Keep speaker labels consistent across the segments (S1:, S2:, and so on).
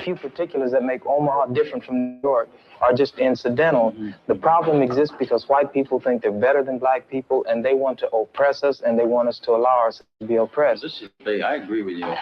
S1: few particulars that make Omaha different from New York are just incidental. The problem exists because white people think they're better than black people, and they want to oppress us, and they want us to allow ourselves to be oppressed.
S2: I agree with you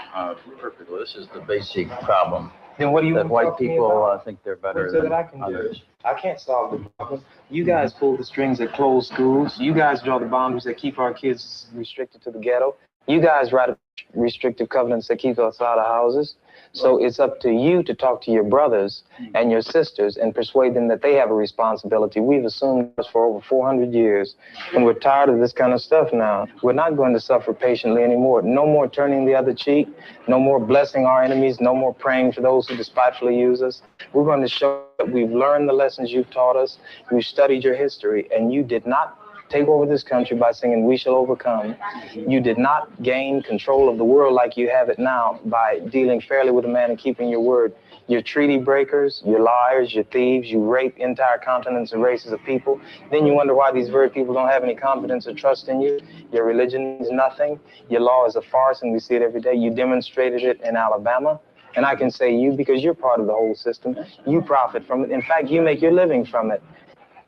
S2: perfectly. This is the basic problem.
S1: Then what do you
S2: that
S1: want to
S2: white
S1: talk to me
S2: people
S1: about?
S2: think they're better
S1: What's it
S2: than
S1: that I can
S2: others.
S1: do? I can't solve the problem. You guys pull the strings that close schools. You guys draw the boundaries that keep our kids restricted to the ghetto. You guys write restrictive covenants that keep us out of houses. So it's up to you to talk to your brothers and your sisters and persuade them that they have a responsibility. We've assumed this for over 400 years, and we're tired of this kind of stuff now. We're not going to suffer patiently anymore. No more turning the other cheek. No more blessing our enemies. No more praying for those who despitefully use us. We're going to show that we've learned the lessons you've taught us. We've studied your history, and you did not take over this country by singing "We Shall Overcome." You did not gain control of the world like you have it now by dealing fairly with a man and keeping your word. You're treaty breakers, you're liars, you're thieves, you rape entire continents and races of people. Then you wonder why these very people don't have any confidence or trust in you. Your religion means nothing. Your law is a farce, and we see it every day. You demonstrated it in Alabama. And I can say you because you're part of the whole system. You profit from it. In fact, you make your living from it.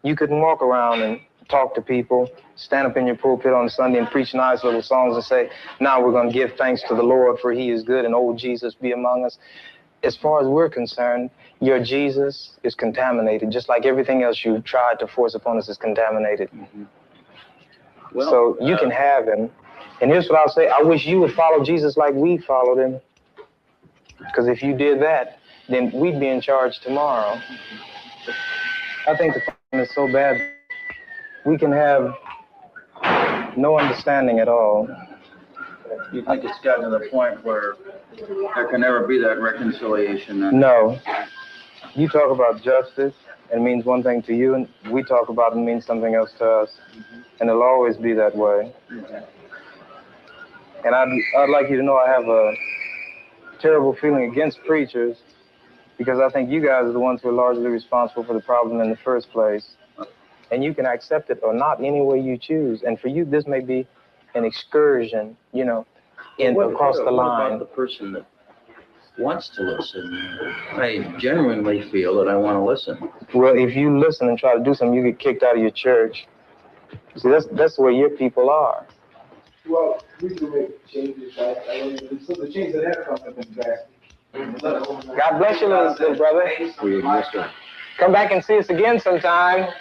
S1: You couldn't walk around and talk to people, stand up in your pulpit on Sunday and preach nice little songs and say, now we're going to give thanks to the Lord for he is good and old Jesus be among us. As far as we're concerned, your Jesus is contaminated, just like everything else you tried to force upon us is contaminated.
S2: Well,
S1: so you can have him. And here's what I'll say. I wish you would follow Jesus like we followed him. Because if you did that, then we'd be in charge tomorrow. I think the problem is so bad. We can have no understanding at all.
S2: You think it's gotten to the point where there can never be that reconciliation?
S1: No. You talk about justice, and it means one thing to you, and we talk about it and means something else to us. And it'll always be that way. And I'd like you to know I have a terrible feeling against preachers because I think you guys are the ones who are largely responsible for the problem in the first place. And you can accept it or not any way you choose. And for you, this may be an excursion, you know, across the line.
S2: What about the person that wants to listen? I genuinely feel that I want to listen.
S1: Well, if you listen and try to do something, you get kicked out of your church. See, that's where your people are.
S3: Well, we can make changes, right? So the change that have come have been drastic.
S1: God bless you, little brother. Come back and see us again sometime.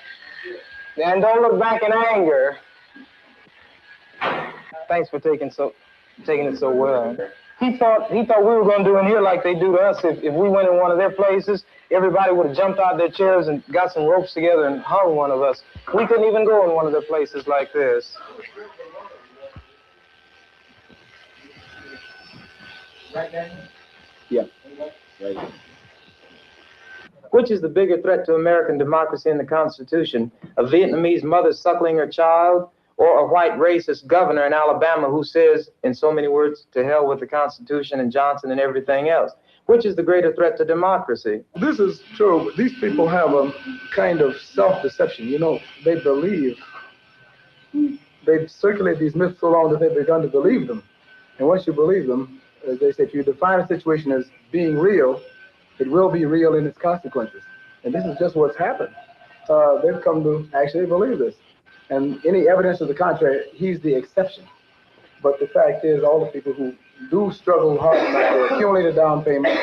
S1: And don't look back in anger. Thanks for taking it so well. He thought we were going to do in here like they do to us. If we went in one of their places, everybody would have jumped out their chairs and got some ropes together and hung one of us. We couldn't even go in one of their places like this. Yeah. Right. Which is the bigger threat to American democracy and the Constitution? A Vietnamese mother suckling her child, or a white racist governor in Alabama who says, in so many words, to hell with the Constitution and Johnson and everything else? Which is the greater threat to democracy?
S3: This is true. These people have a kind of self-deception. You know, they believe, they've circulated these myths so long that they've begun to believe them. And once you believe them, as they say, if you define a situation as being real, it will be real in its consequences. And this is just what's happened. They've come to actually believe this. And any evidence to the contrary, he's the exception. But the fact is, all the people who do struggle hard, like they accumulate a down payment,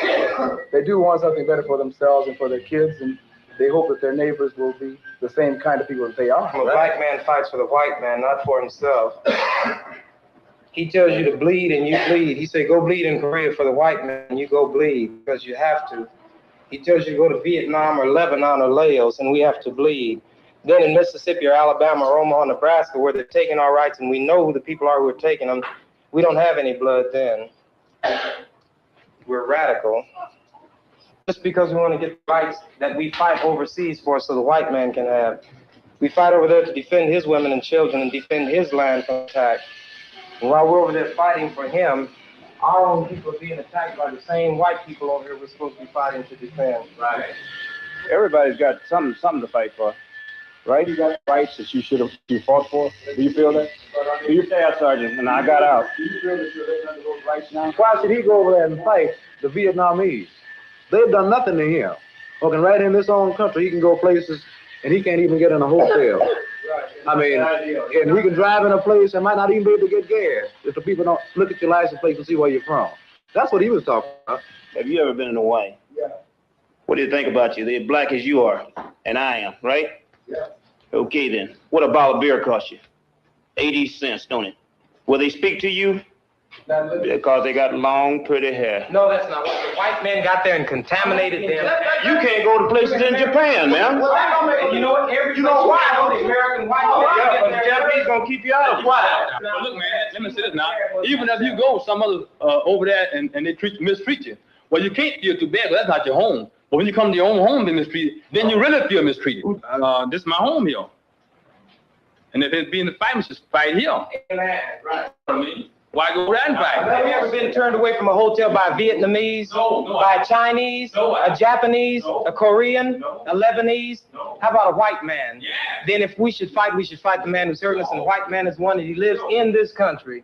S3: they do want something better for themselves and for their kids, and they hope that their neighbors will be the same kind of people that they are.
S1: A black man fights for the white man, not for himself. He tells you to bleed and you bleed. He said, go bleed in Korea for the white man, and you go bleed because you have to. He tells you to go to Vietnam or Lebanon or Laos, and we have to bleed. Then in Mississippi or Alabama or Omaha, Nebraska, where they're taking our rights and we know who the people are who are taking them, we don't have any blood then. We're radical. Just because we want to get the rights that we fight overseas for so the white man can have. We fight over there to defend his women and children and defend his land from attack. And while we're over there fighting for him, our own people are being attacked by the same white people over here we're supposed to be fighting to defend.
S4: Right. Everybody's got something to fight for. Right? You got rights that you fought for. Do you feel that? Do you say, Sergeant? And I got out.
S3: Do you feel that you're living under those rights now?
S4: Why should he go over there and fight the Vietnamese?
S3: They've done nothing to him. Working right in this own country, he can go places and he can't even get in a hotel. I mean, and he can drive in a place and might not even be able to get gas if the people don't look at your license plate and see where you're from. That's what he was talking about.
S5: Have you ever been in Hawaii?
S3: Yeah.
S5: What do you think about you? They're black as you are, and I am, right?
S3: Yeah.
S5: Okay then. What a bottle of beer cost you? 80 cents, don't it? Will they speak to you? Because they got long, pretty hair.
S1: No, that's not what the white men got there and contaminated them.
S5: You can't go to places in Japan, man.
S1: And you know what? You know why? The American white men.
S5: Yeah, but the Japanese gonna keep you out.
S4: Well, look, man, let me say this now. Even if you go some other over there and they mistreat you, well, you can't feel too bad, but that's not your home. But when you come to your own home and mistreated, then you really feel mistreated. This is my home here. And if it's being the fight, we should fight here.
S1: Right.
S4: I mean, why go there and fight?
S1: Have you ever been turned away from a hotel by a Vietnamese,
S4: No,
S1: by a Chinese, a Japanese, a Korean, a Lebanese? How about a white man?
S4: Yeah.
S1: Then if we should fight the man who's hurting us, and the white man is one, and he lives in this country.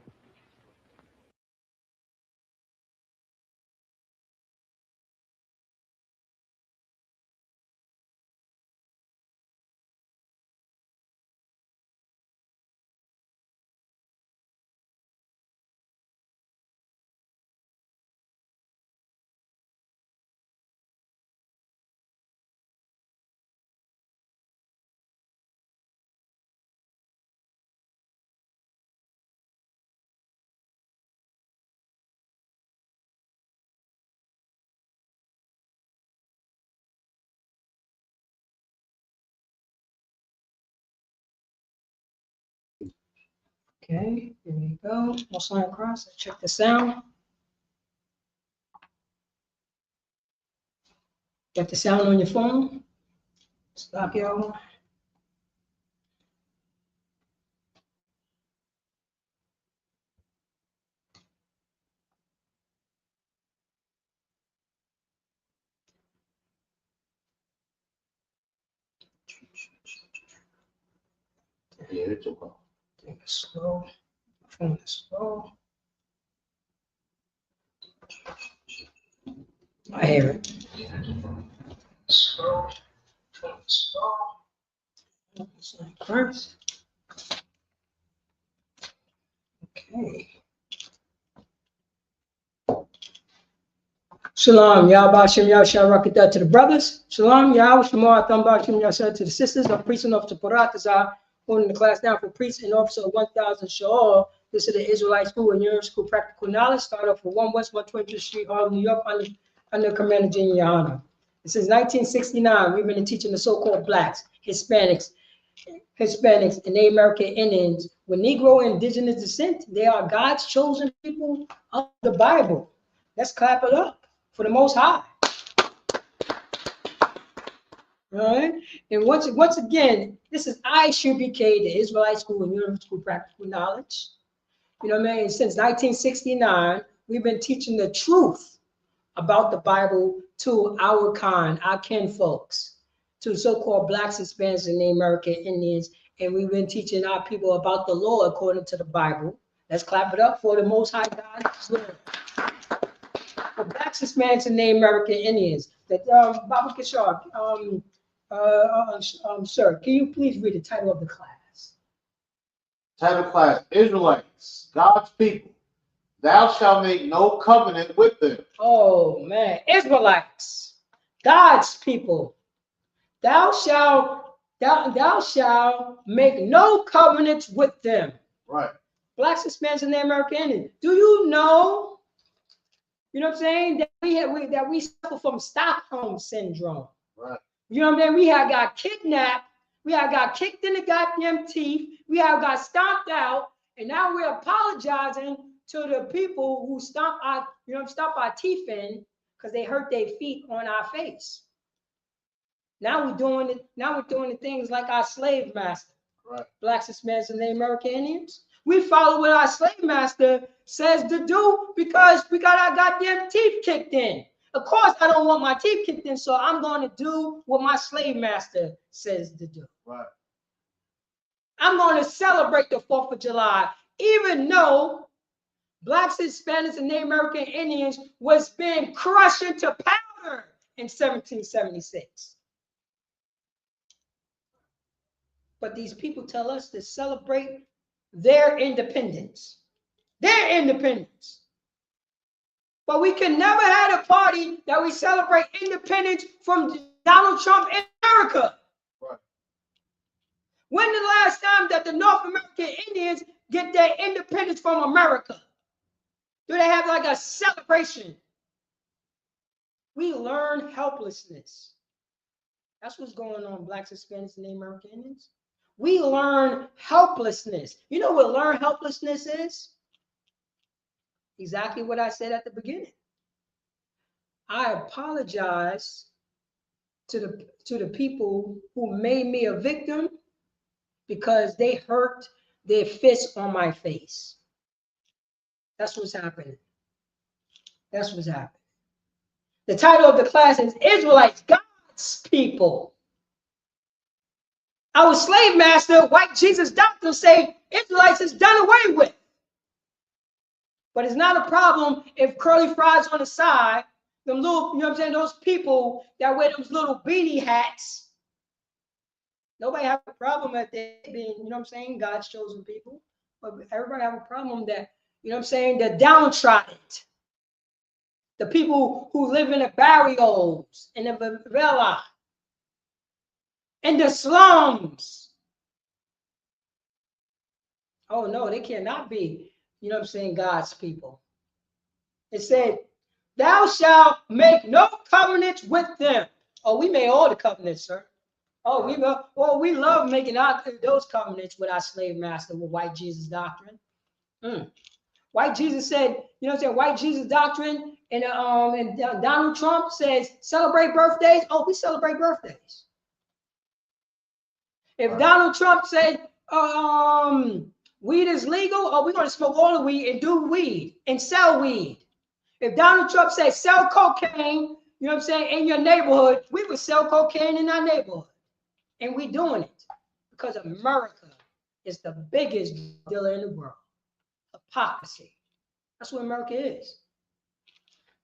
S6: Okay, here we go. No sign across. Let's check the sound. Got the sound on your phone? Stop y'all.
S5: Yeah, it's okay.
S6: Thing is slow. Phone is slow. I hear it. Slow. Phone is slow. Sign first. Okay. Shalom, Yahweh Shem Yahshua Rakatah to the brothers. Shalom, Yahweh Shemar Thamba Shem Yahshua to the sisters. I'm preaching off to Paratazah, holding the class down for priest and officer of 1000 Sha'al. This is the Israelite School and Europe School Practical Knowledge. Start off for 1 West 120th Street, Harlem, New York, under Commander Junior Yohana. Since 1969, we've been teaching the so-called blacks, Hispanics, and Native American Indians with Negro and indigenous descent. They are God's chosen people of the Bible. Let's clap it up for the Most High. All right. And once again, this is ISUPK, the Israelite School and Europe School Practical Knowledge. You know what I mean? Since 1969, we've been teaching the truth about the Bible to our kind, our kin folks, to so-called blacks, Hispanics, and Native American Indians. And we've been teaching our people about the law according to the Bible. Let's clap it up for the Most High God's Lord. For blacks, Hispanics, and Native American Indians. That Baba Kishar, sir, can you please read the title of the class?
S7: Title class, Israelites, God's people. Thou shalt make no covenant with them.
S6: Oh man, Israelites, God's people. Thou shalt make no covenants with them.
S7: Right.
S6: Blacks, Hispanics, and Native American Indians. Do you know what I'm saying? That we suffer from Stockholm syndrome.
S7: Right.
S6: You know what I'm saying? We have got kidnapped. We have got kicked in the goddamn teeth. We have got stomped out, and now we're apologizing to the people who stomp our teeth in because they hurt their feet on our face. Now we're doing it. Now we're doing the things like our slave master,
S7: right?
S6: Blacks, Hispanics, and Native American Indians. We follow what our slave master says to do because we got our goddamn teeth kicked in. Of course, I don't want my teeth kicked in, so I'm going to do what my slave master says to do.
S7: Right.
S6: I'm going to celebrate the 4th of July, even though Blacks, Hispanics, and Native American Indians was being crushed into powder in 1776. But these people tell us to celebrate their independence. Their independence. But we can never have a party that we celebrate independence from Donald Trump in America.
S7: Right.
S6: When the last time that the North American Indians get their independence from America? Do they have like a celebration? We learn helplessness. That's what's going on, Blacks, Hispanics, and Native American Indians. We learn helplessness. You know what learn helplessness is? Exactly what I said at the beginning. I apologize to the people who made me a victim because they hurt their fist on my face. That's what's happening. That's what's happening. The title of the class is Israelites, God's People. Our slave master, white Jesus doctrine, say Israelites is done away with. But it's not a problem if curly fries on the side, them little, you know what I'm saying, those people that wear those little beanie hats. Nobody have a problem at that being, you know what I'm saying, God's chosen people. But everybody have a problem that, you know what I'm saying, the downtrodden. The people who live in the barrios, in the favela, in the slums. Oh no, they cannot be, you know what I'm saying, God's people. It said, thou shalt make no covenants with them. Oh, we made all the covenants, sir. Oh, we love making those covenants with our slave master, with white Jesus doctrine. White Jesus said, you know what I'm saying, white Jesus doctrine, and Donald Trump says, celebrate birthdays. Oh, we celebrate birthdays. If Donald Trump said, weed is legal, oh, we're going to smoke all the weed and do weed and sell weed. If Donald Trump said sell cocaine, you know what I'm saying, in your neighborhood, we would sell cocaine in our neighborhood. And we're doing it because America is the biggest dealer in the world. Hypocrisy. That's what America is.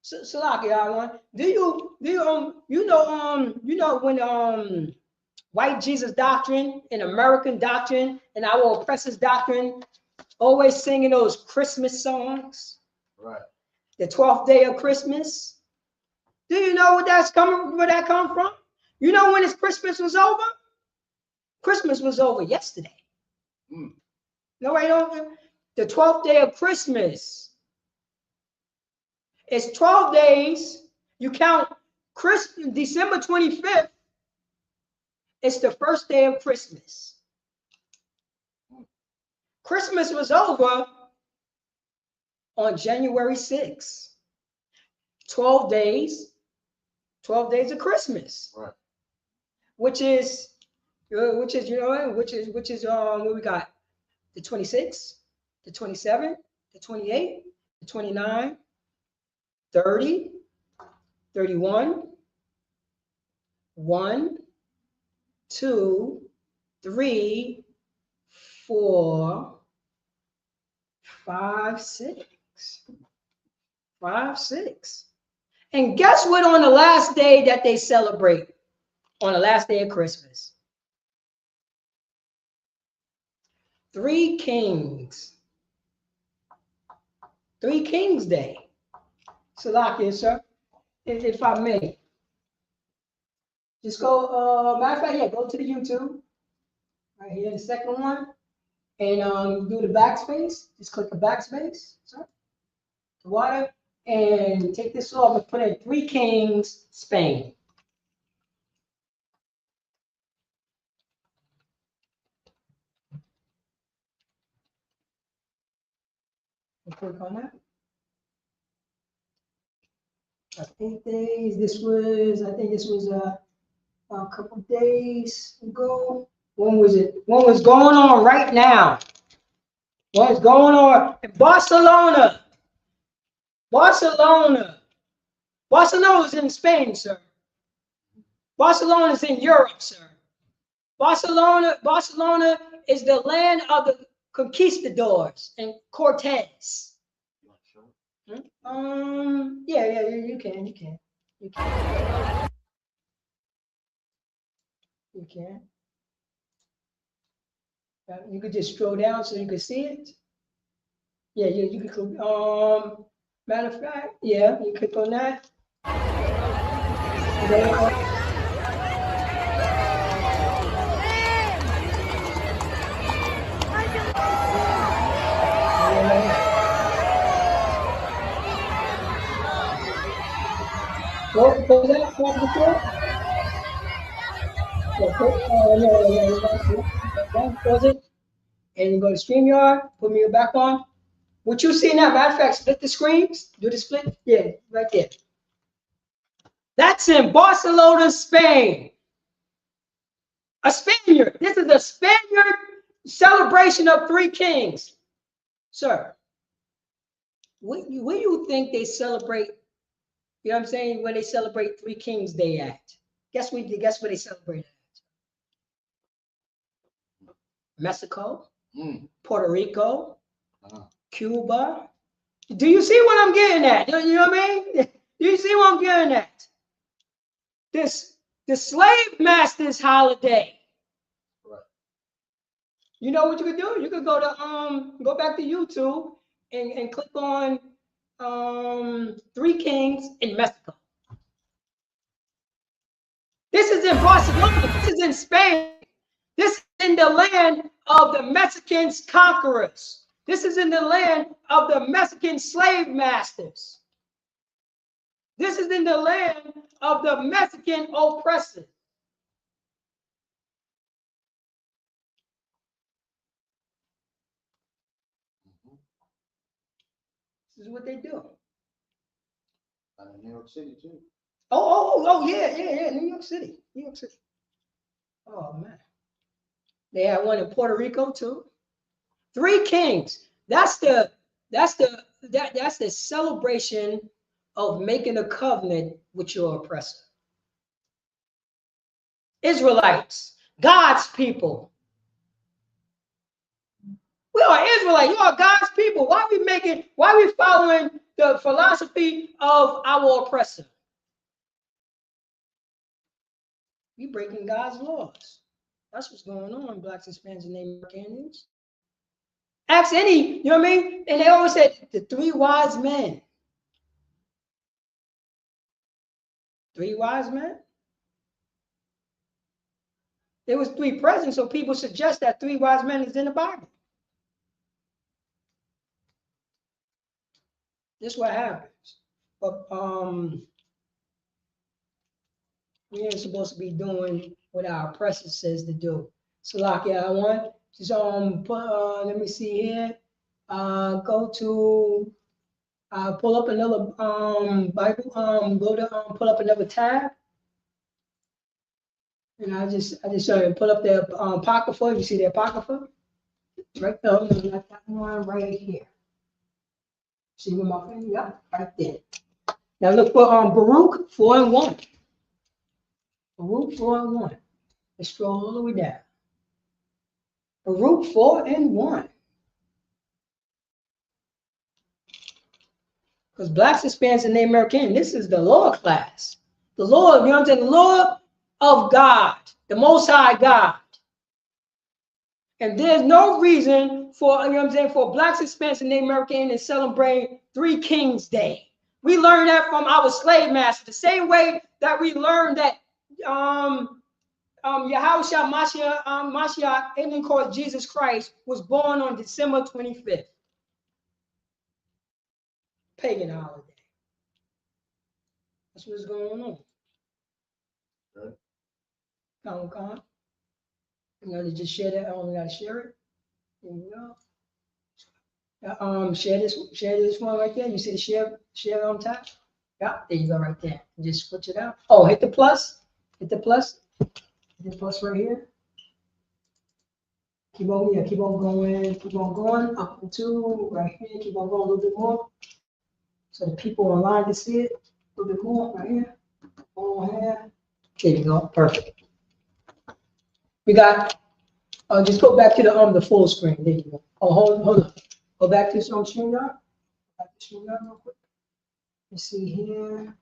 S6: So like y'all, you know when white Jesus doctrine and American doctrine and our oppressors doctrine always singing those Christmas songs.
S7: Right.
S6: The 12th day of Christmas. Do you know where that come from? You know when his Christmas was over? Christmas was over yesterday. Nobody don't. The 12th day of Christmas. It's 12 days. You count December 25th. It's the first day of Christmas. Christmas was over on January 6th. 12 days of Christmas. Right. Which is what we got? The 26th, the 27th, the 28th, the 29th, 30, 31, 1, 2, 3, 4, 5, 6. 5, 6. And guess what on the last day that they celebrate? On the last day of Christmas. 3 Kings. 3 Kings Day. Salakia, sir, if I may. Just go, matter of fact, yeah, go to the YouTube. Right here, the second one. And do the backspace. Just click the backspace, sir. The water. And take this off and put in 3 Kings, Spain. Click on that. 8 days. I think this was a couple days ago. When was it? What was going on right now? What is going on in Barcelona? Barcelona is in Spain, sir. Barcelona is in Europe, sir. Barcelona is the land of the conquistadors and Cortez. Yeah, you can. You can't. You can't. You could just scroll down so you can see it. Yeah, you could. Matter of fact, yeah, you click on that. What was that? What before? Was it? And you go to StreamYard, put me back on. What you see now, matter of fact, split the screens, do the split, yeah, right there. That's in Barcelona, Spain. A Spaniard. This is a Spaniard celebration of three kings. Sir, where you think they celebrate, you know what I'm saying, where they celebrate Three Kings Day at? Guess where they celebrate at? Mexico, Puerto Rico, Cuba. Do you see what I'm getting at? You know what I mean? Do you see what I'm getting at? The slave master's holiday. Right. You know what you could do? You could go back to YouTube and click on Three Kings in Mexico. This is in Barcelona. This is in Spain. This is in the land of the Mexican conquerors. This is in the land of the Mexican slave masters. This is in the land of the Mexican oppressors. This is what they do.
S7: And in New York City too.
S6: Oh, yeah. New York City. Oh man. They had one in Puerto Rico too. Three Kings. That's the celebration of making a covenant with your oppressor. Israelites, God's people. We are Israelites. You are God's people. Why are we following the philosophy of our oppressor? We breaking God's laws. That's what's going on, Blacks, Hispanics, and Native Americans. Ask any, you know what I mean? And they always said the three wise men. Three wise men? There was three presidents, so people suggest that three wise men is in the Bible. This is what happens. But we ain't supposed to be doing what our oppressor says to do. So like, yeah, I want just let me see here. Go to pull up another Bible. Go to pull up another tab. And I just pull up the Apocrypha. You see the Apocrypha? Right there. No, not that one, right here. See where my finger? Yeah, right there. Now look for Baruch 4:1. Baruch 4:1. Let's scroll all the way down. Baruch 4:1. Because Blacks, Hispanics, and Native American, this is the lower class. The Lord, you know what I'm saying? The Lord of God, the Most High God. And there's no reason for, you know what I'm saying, for Blacks, Hispanics, and Native American to celebrate Three Kings Day. We learned that from our slave master, the same way that we learned that Yahushua Mashiach, and called Jesus Christ, was born on December 25th. Pagan holiday. That's what's going on. Right. Come. I'm gonna just share that. I only gotta share it. There you go. Share this one right there. You see the share on top? Yeah, there you go right there. Just switch it out. Oh, hit the plus. Hit the plus. Hit the plus right here. Keep on going up to right here. Keep on going a little bit more. So the people online can see it. A little bit more right here. Over here. There you go. Perfect. We got just go back to the full screen. There you go. Oh, hold on. Go back to some StreamYard. Back to StreamYard real quick. Let's see here.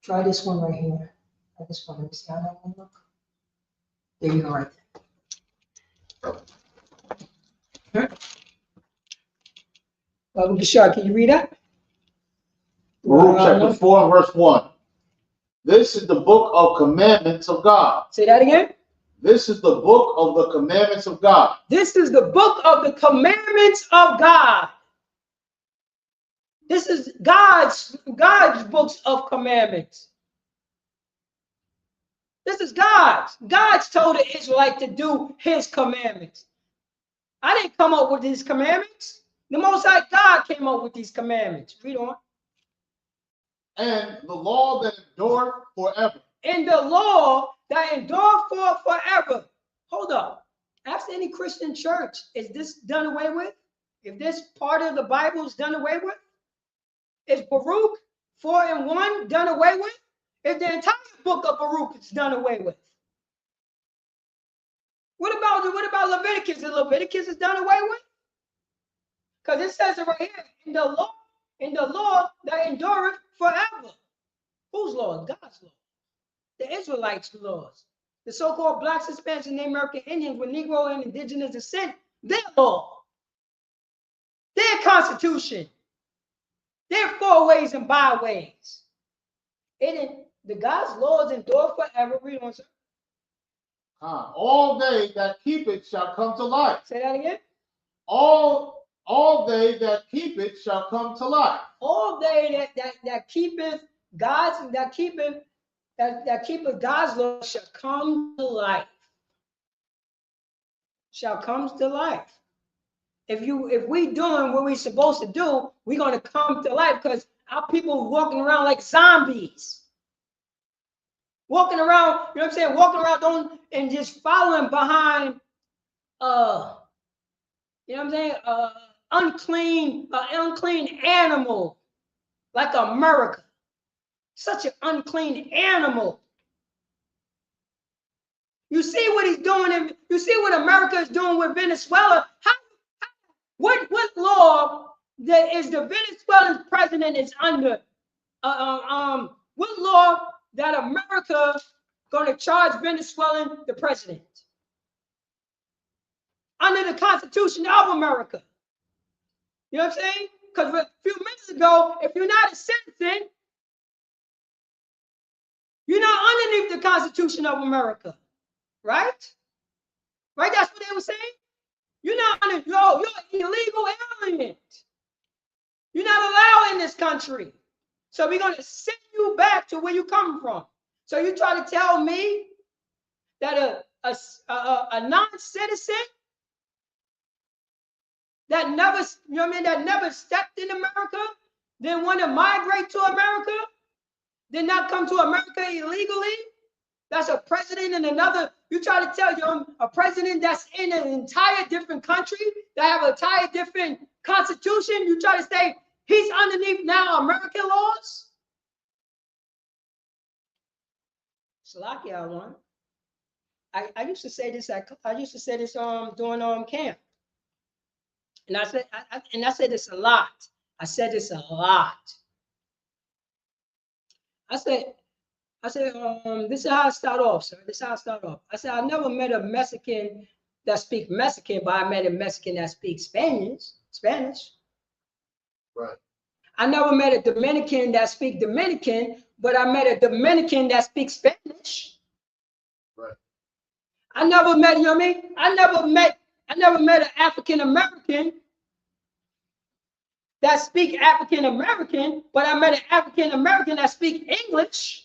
S6: Try this one right here. Try this one. Let me see how that one look. There you go, right there. Bashar, can you read that?
S7: Baruch chapter 4, verse 1. This is the book of commandments of God.
S6: Say that again.
S7: This is the book of the commandments of God.
S6: This is the book of the commandments of God. This is God's books of commandments. This is God's. God's told the Israelites to do his commandments. I didn't come up with these commandments. The Most High God came up with these commandments. Read on.
S7: And the law that endureth forever.
S6: And the law that endureth for forever. Hold up. Ask any Christian church, is this done away with? If this part of the Bible is done away with? Is Baruch 4 and 1 done away with? If the entire book of Baruch is done away with? What about Leviticus? Is Leviticus is done away with? Because it says it right here, in the law that endureth forever. Whose law? God's law. The Israelites' laws. The so-called blacks, Hispanics, and American Indians with Negro and indigenous descent, their law. Their constitution. Their four-ways and byways. The God's laws endure forever. Read on, sir.
S7: All they that keep it shall come to life.
S6: Say that again.
S7: All they that keep it shall come to life.
S6: All they that keepeth God's God's law shall come to life. Shall come to life. If we doing what we're supposed to do, we're gonna come to life because our people walking around like zombies. Walking around, you know what I'm saying? Walking around and just following behind you know what I'm saying? Unclean animal like America. Such an unclean animal. You see what he's doing, you see what America is doing with Venezuela. What law that is the Venezuelan president is under? What law that America going to charge Venezuelan the president? Under the Constitution of America. You know what I'm saying? Because a few minutes ago, if you're not a citizen, you're not underneath the Constitution of America, right? Right? That's what they were saying. You're not under, you're illegal alien. You're not allowed in this country. So we're going to send you back to where you come from. So you try to tell me that a non-citizen that never, you know what I mean, that never stepped in America, then want to migrate to America, did not come to America illegally, that's a president in another, you try to tell you a president that's in an entire different country, that have an entire different constitution, you try to say he's underneath now American laws? Slovakia one. I used to say this during camp. And I said this a lot. I said this a lot. I said, this is how I start off, sir. This is how I start off. I said, I never met a Mexican that speaks Mexican, but I met a Mexican that speaks Spanish.
S7: Right.
S6: I never met a Dominican that speaks Dominican, but I met a Dominican that speaks Spanish.
S7: Right.
S6: I never met, you know what I mean? I never met an African American that speak African American, but I met an African American that speak English.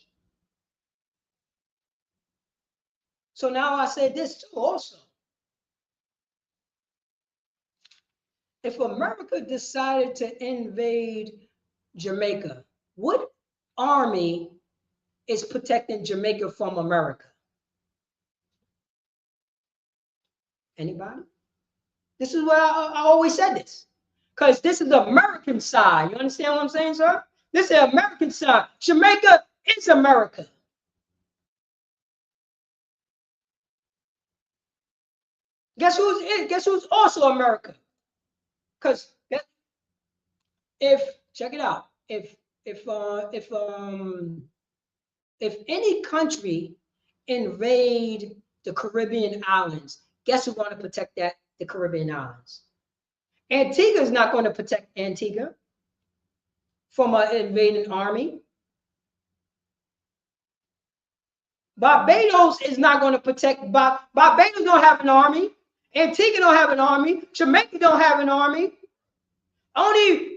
S6: So now I say this too also. If America decided to invade Jamaica, what army is protecting Jamaica from America? Anybody? This is what I always said this. Because this is the American side. You understand what I'm saying, sir? This is the American side. Jamaica is America. Guess who's also America? Because if check it out, if if any country invade the Caribbean islands, guess who's going to protect the Caribbean islands? Antigua is not going to protect Antigua from an invading army. Barbados is not going to protect. Barbados don't have an army. Antigua don't have an army. Jamaica don't have an army. Only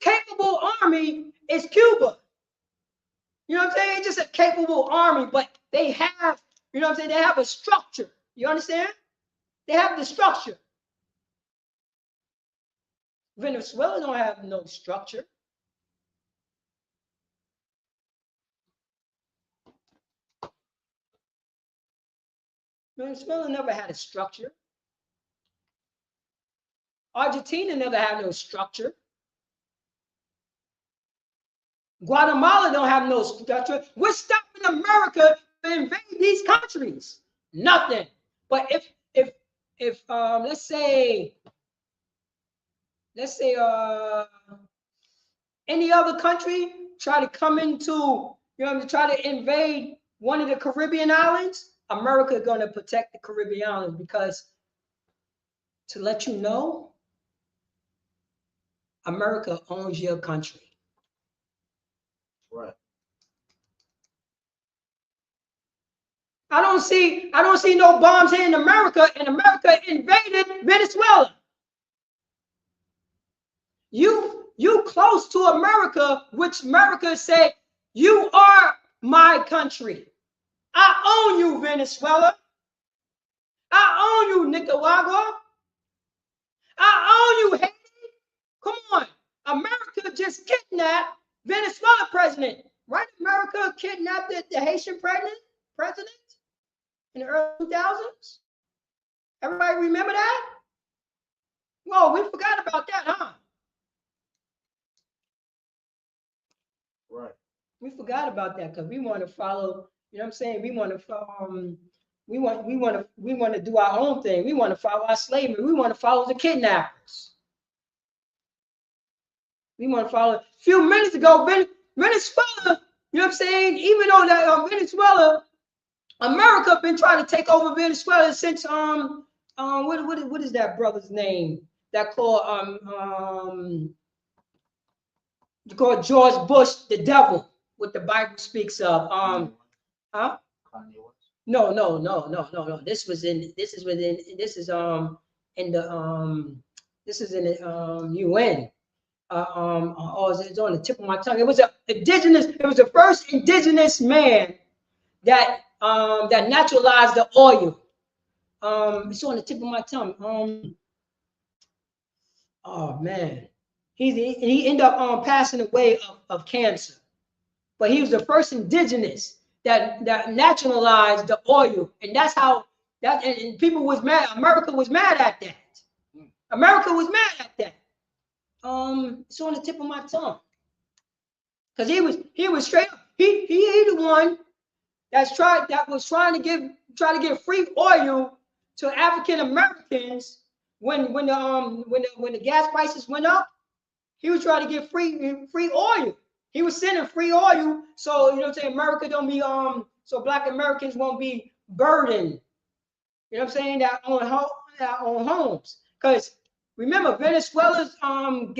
S6: capable army is Cuba. You know what I'm saying? It's just a capable army, but they have, you know what I'm saying? They have a structure. You understand? They have the structure. Venezuela don't have no structure. Venezuela never had a structure. Argentina never had no structure. Guatemala don't have no structure. We're stopping America to invade these countries. Nothing. But if let's say any other country try to come into, try to invade one of the Caribbean islands, America is going to protect the Caribbean islands, because to let you know, America owns your country.
S7: Right.
S6: I don't see no bombs here in America, and America invaded Venezuela. You close to America, which America say, you are my country. I own you, Venezuela. I own you, Nicaragua. I own you, Haiti. Come on. America just kidnapped Venezuela president. Right? America kidnapped the Haitian president in the early 2000s. Everybody remember that? Whoa, we forgot about that, huh?
S7: Right.
S6: We forgot about that because we want to follow, you know what I'm saying? We want to we want to do our own thing. We want to follow our slavery. We want to follow the kidnappers. We want to follow. A few minutes ago, Venezuela, you know what I'm saying? Even though that Venezuela, America been trying to take over Venezuela since what is that brother's name? That called George Bush the devil, what the Bible speaks of. Huh? No. This is in the UN. It's on the tip of my tongue. It was the first indigenous man that naturalized the oil. It's on the tip of my tongue. Oh man, he ended up passing away of cancer, but he was the first indigenous that nationalized the oil, and that's how and people was mad. America was mad at that. America was mad at that. It's on the tip of my tongue, because he was straight up. He the one that was trying to give free oil to African Americans when the gas prices went up. He was trying to get free oil. He was sending free oil, so you know what I'm saying, America don't be so Black Americans won't be burdened. You know what I'm saying, that own homes. Because remember, Venezuela's oil,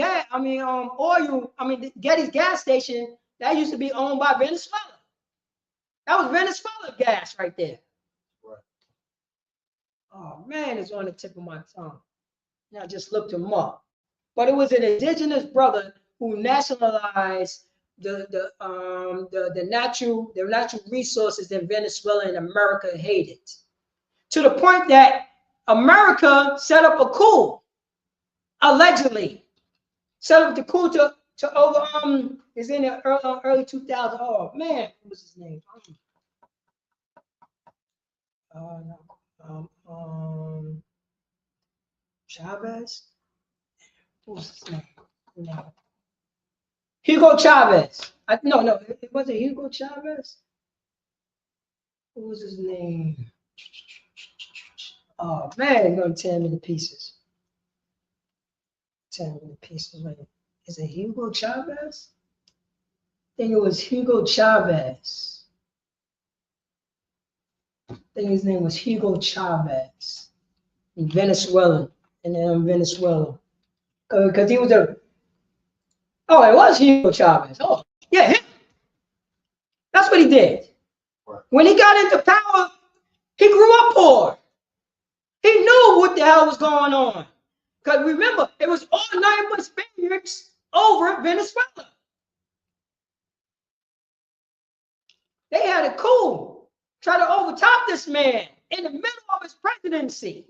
S6: Getty's gas station, that used to be owned by Venezuela. That was Venezuela gas right there.
S7: Right.
S6: Oh man, it's on the tip of my tongue. Now I just looked him up. But it was an indigenous brother who nationalized the natural resources in Venezuela, and America hated it. To the point that America set up a coup, allegedly. Set up the coup to over is in the early 2000s. Oh man, what was his name? Chavez. What was his name? No. Hugo Chavez. No, it wasn't Hugo Chavez. What was his name? Oh man, it's gonna tear me to pieces. Tear me to pieces. Is it Hugo Chavez? think it was Hugo Chavez. I think his name was Hugo Chavez, in Venezuela, in Venezuela, because he was a. Oh, it was Hugo Chavez. Oh, yeah, him. That's what he did. When he got into power, he grew up poor. He knew what the hell was going on. Because remember, it was all 9 Spaniards over Venezuela. They had a coup, try to overtop this man in the middle of his presidency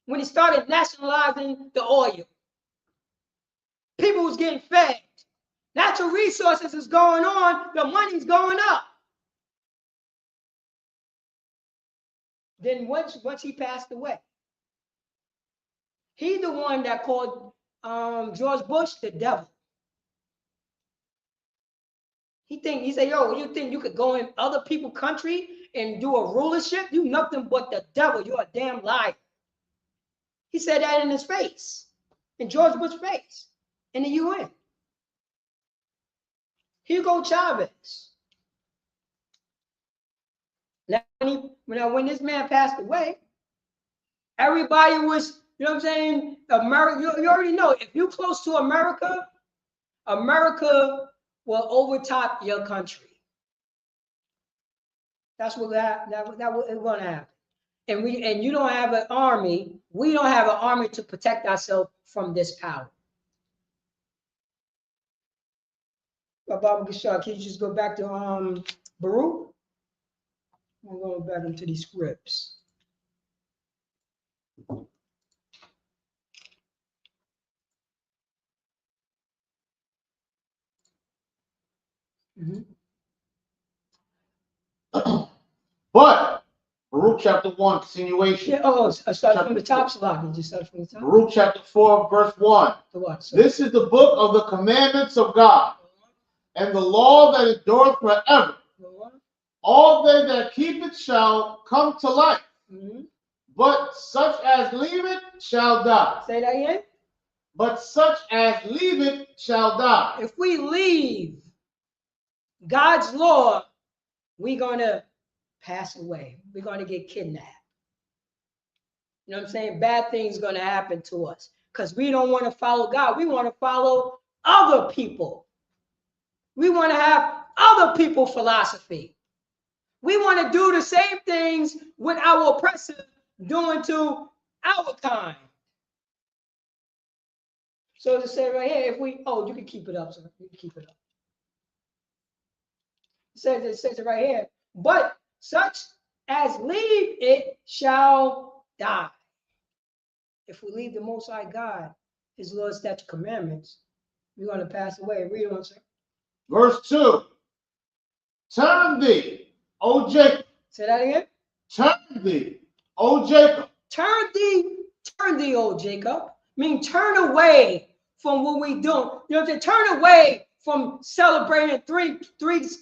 S6: when he started nationalizing the oil. People was getting fed. Natural resources is going on, the money's going up. Then once he passed away, he's the one that called George Bush the devil. He said, yo, you think you could go in other people's country and do a rulership? You nothing but the devil. You're a damn liar. He said that in his face, in George Bush's face, in the UN. Hugo Chavez. Now, when this man passed away, everybody was, you know what I'm saying? America, you already know, if you're close to America, America will overtop your country. That's what that is going to happen. And you don't have an army. We don't have an army to protect ourselves from this power. Baba Gashar, can you just go back to Baruch? I'm going back into these scripts.
S7: But Baruch chapter 1, continuation.
S6: Yeah, I started from the top slide. You just started from the top.
S7: Baruch chapter 4, verse 1. This is the book of the commandments of God, and the law that endureth forever. All they that keep it shall come to life, but such as leave it shall die.
S6: Say that again.
S7: But such as leave it shall die.
S6: If we leave God's law, we're going to pass away. We're going to get kidnapped. You know what I'm saying? Bad things are going to happen to us because we don't want to follow God. We want to follow other people. We want to have other people's philosophy. We want to do the same things with our oppressors doing to our kind. So to say right here, if we, you can keep it up, sir. You can keep it up. It says it right here. But such as leave it shall die. If we leave the Most High God, His Lord, statute, commandments, we're going to pass away. Read on, sir.
S7: Verse 2. Turn thee, O Jacob.
S6: Say that again.
S7: Turn thee, O Jacob.
S6: Turn thee, O Jacob. Mean turn away from what we do. You know, to turn away from celebrating three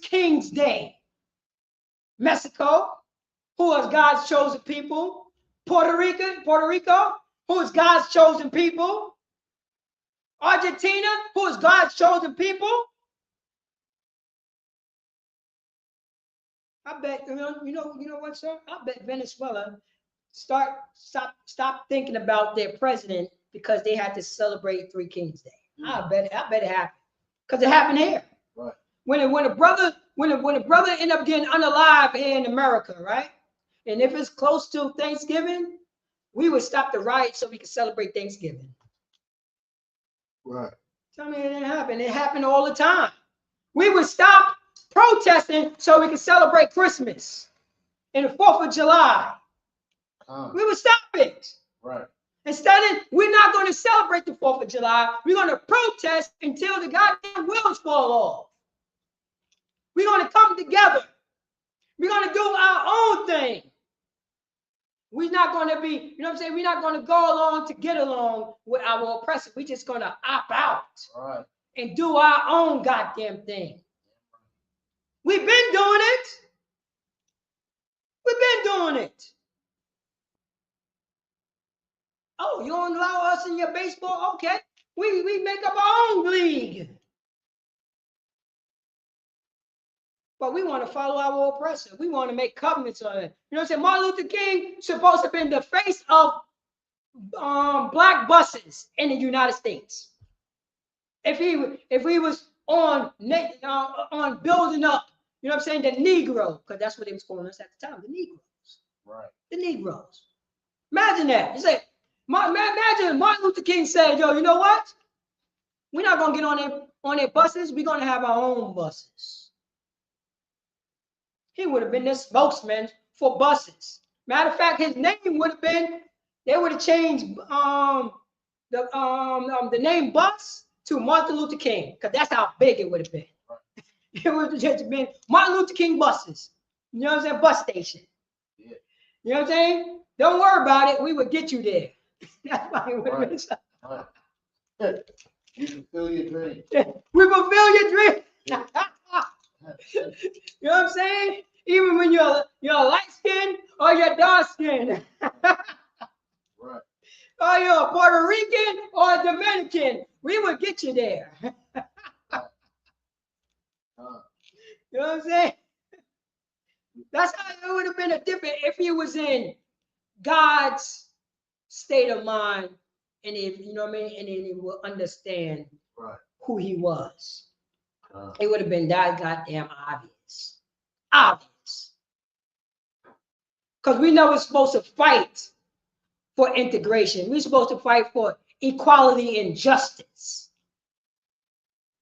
S6: Kings Day. Mexico, who is God's chosen people. Puerto Rico, who is God's chosen people. Argentina, who is God's chosen people. I bet, you know what, sir? I bet Venezuela stop thinking about their president because they had to celebrate Three Kings Day. I bet it happened. Because it happened here.
S7: Right.
S6: When a brother end up getting unalive here in America, right? And if it's close to Thanksgiving, we would stop the riot so we could celebrate Thanksgiving.
S7: Right.
S6: Tell me it didn't happen. It happened all the time. We would stop protesting so we could celebrate Christmas and the 4th of July. We would stop it.
S7: Right.
S6: Instead, we're not going to celebrate the 4th of July. We're going to protest until the goddamn wheels fall off. We're going to come together. We're going to do our own thing. We're not going to be, you know what I'm saying? We're not going to go along to get along with our oppressor. We're just going to opt out and do our own goddamn thing. We've been doing it. We've been doing it. Oh, you don't allow us in your baseball? Okay. We make up our own league. But we want to follow our oppressor. We want to make covenants on it. You know what I'm saying? Martin Luther King supposed to have been the face of black buses in the United States. If he was on building up, you know what I'm saying, the Negro, because that's what they was calling us at the time, the Negroes.
S7: Right.
S6: The Negroes. Imagine that. You say, imagine Martin Luther King said, yo, you know what? We're not gonna get on their buses. We're gonna have our own buses. He would have been the spokesman for buses. Matter of fact, his name would have been, they would have changed the name bus to Martin Luther King, because that's how big it would have been. Right. It would have just been Martin Luther King buses. You know what I'm saying? Bus station. Yeah. You know what I'm saying? Don't worry about it. We would get you there. That's why it would have been so.
S7: Right. You fulfill your dream.
S6: We fulfill your dream. You know what I'm saying? Even when you're light skinned or you're dark skinned.
S7: Right.
S6: Or you're a Puerto Rican or a Dominican, we would get you there. You know what I'm saying? That's how it would have been a different if he was in God's state of mind, and if you know what I mean, and then he would understand who he was. It would have been that goddamn obvious. Obvious. Because we know we're supposed to fight for integration. We're supposed to fight for equality and justice.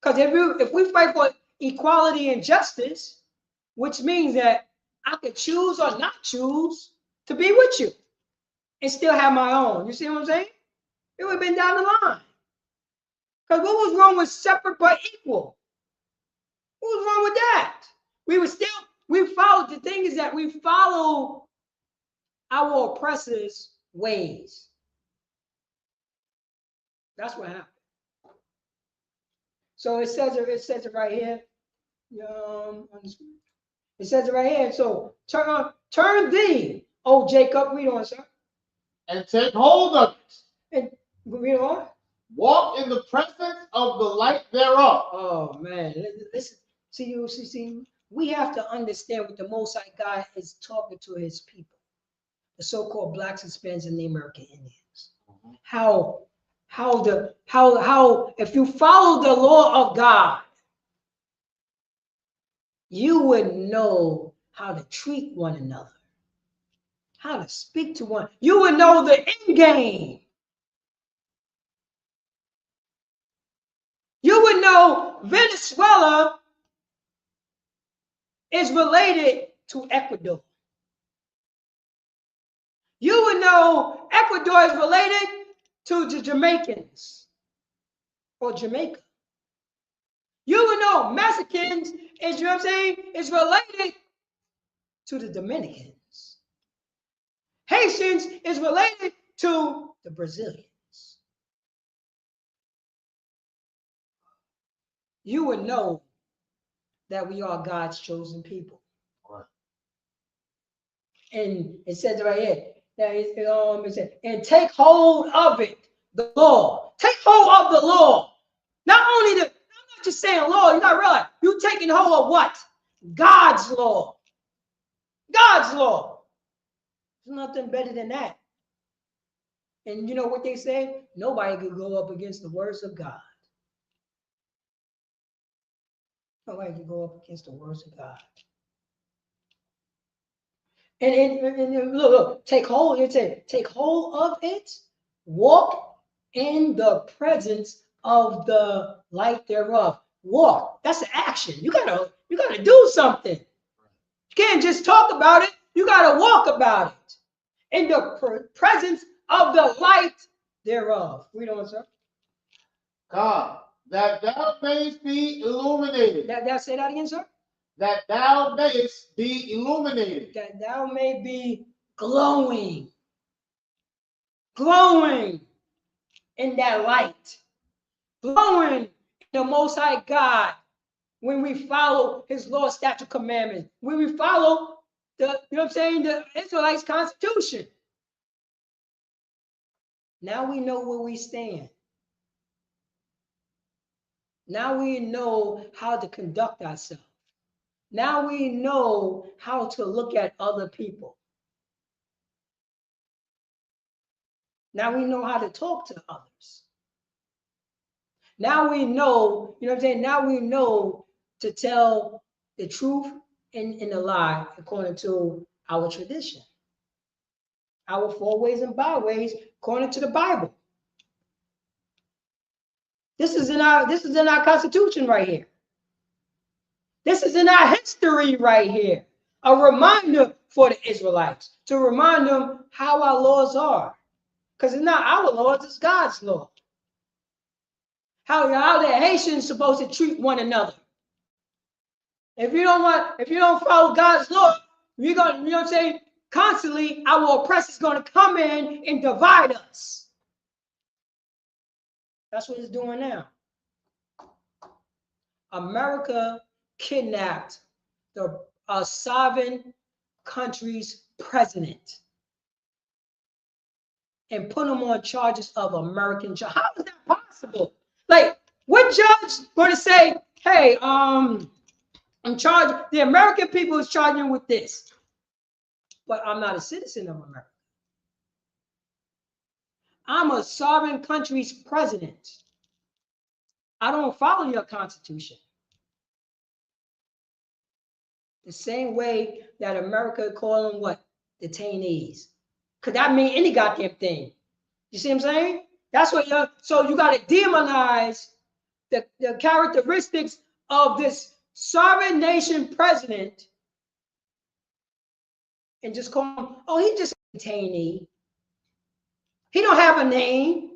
S6: Because if we fight for equality and justice, which means that I could choose or not choose to be with you and still have my own. You see what I'm saying? It would have been down the line. Because what was wrong with separate but equal? What was wrong with that? We followed, the thing is that we follow our oppressors' ways. That's what happened. So it says it right here. It says it right here. So turn thee, O Jacob, read on, sir.
S7: And take hold of it.
S6: And read on.
S7: Walk in the presence of the light thereof.
S6: Oh man, listen. See, we have to understand what the Most High God is talking to his people, the so-called blacks, Hispanics, and the American Indians. How if you follow the law of God, you would know how to treat one another, how to speak to one. You would know the end game. You would know Venezuela is related to Ecuador. You would know Ecuador is related to the Jamaicans or Jamaica. You would know Mexicans is, you know what I'm saying, is related to the Dominicans. Haitians is related to the Brazilians. You would know that we are God's chosen people. Right. And it says right here, that it says, and take hold of it, the law. Take hold of the law. Not only I'm not just saying law, you gotta realize, you're taking hold of what? God's law. God's law. There's nothing better than that. And you know what they say? Nobody could go up against the words of God. Nobody can go up against the words of God. And look, take hold. It said, take hold of it, walk in the presence of the light thereof. Walk. That's an action. You gotta do something. You can't just talk about it. You gotta walk about it. In the presence of the light thereof. Read on, sir.
S7: God, that thou mayest be illuminated.
S6: Say that again, sir.
S7: That thou mayest be illuminated.
S6: That thou may be glowing. Glowing in that light. Glowing in the Most High God. When we follow his law, statute, commandments. When we follow the, you know what I'm saying, the Israelites' constitution. Now we know where we stand. Now we know how to conduct ourselves. Now we know how to look at other people. Now we know how to talk to others. Now we know, you know what I'm saying? Now we know to tell the truth and the lie according to our tradition. Our four ways and byways according to the Bible. This is in our Constitution right here. This is in our history right here. A reminder for the Israelites to remind them how our laws are. Because it's not our laws, it's God's law. How the Haitians supposed to treat one another. If you don't follow God's law, you're gonna, you know what I'm saying? Constantly, our oppressor is gonna come in and divide us. That's what it's doing now. America kidnapped a sovereign country's president and put him on charges of American judge. How is that possible? Like, what judge going to say, hey, I'm charged, the American people is charging with this, but I'm not a citizen of America. I'm a sovereign country's president. I don't follow your constitution. The same way that America call them what? Detainees. Could that mean any goddamn thing? You see what I'm saying? That's what so you got to demonize the characteristics of this sovereign nation president and just call him, oh, he just a detainee. He don't have a name.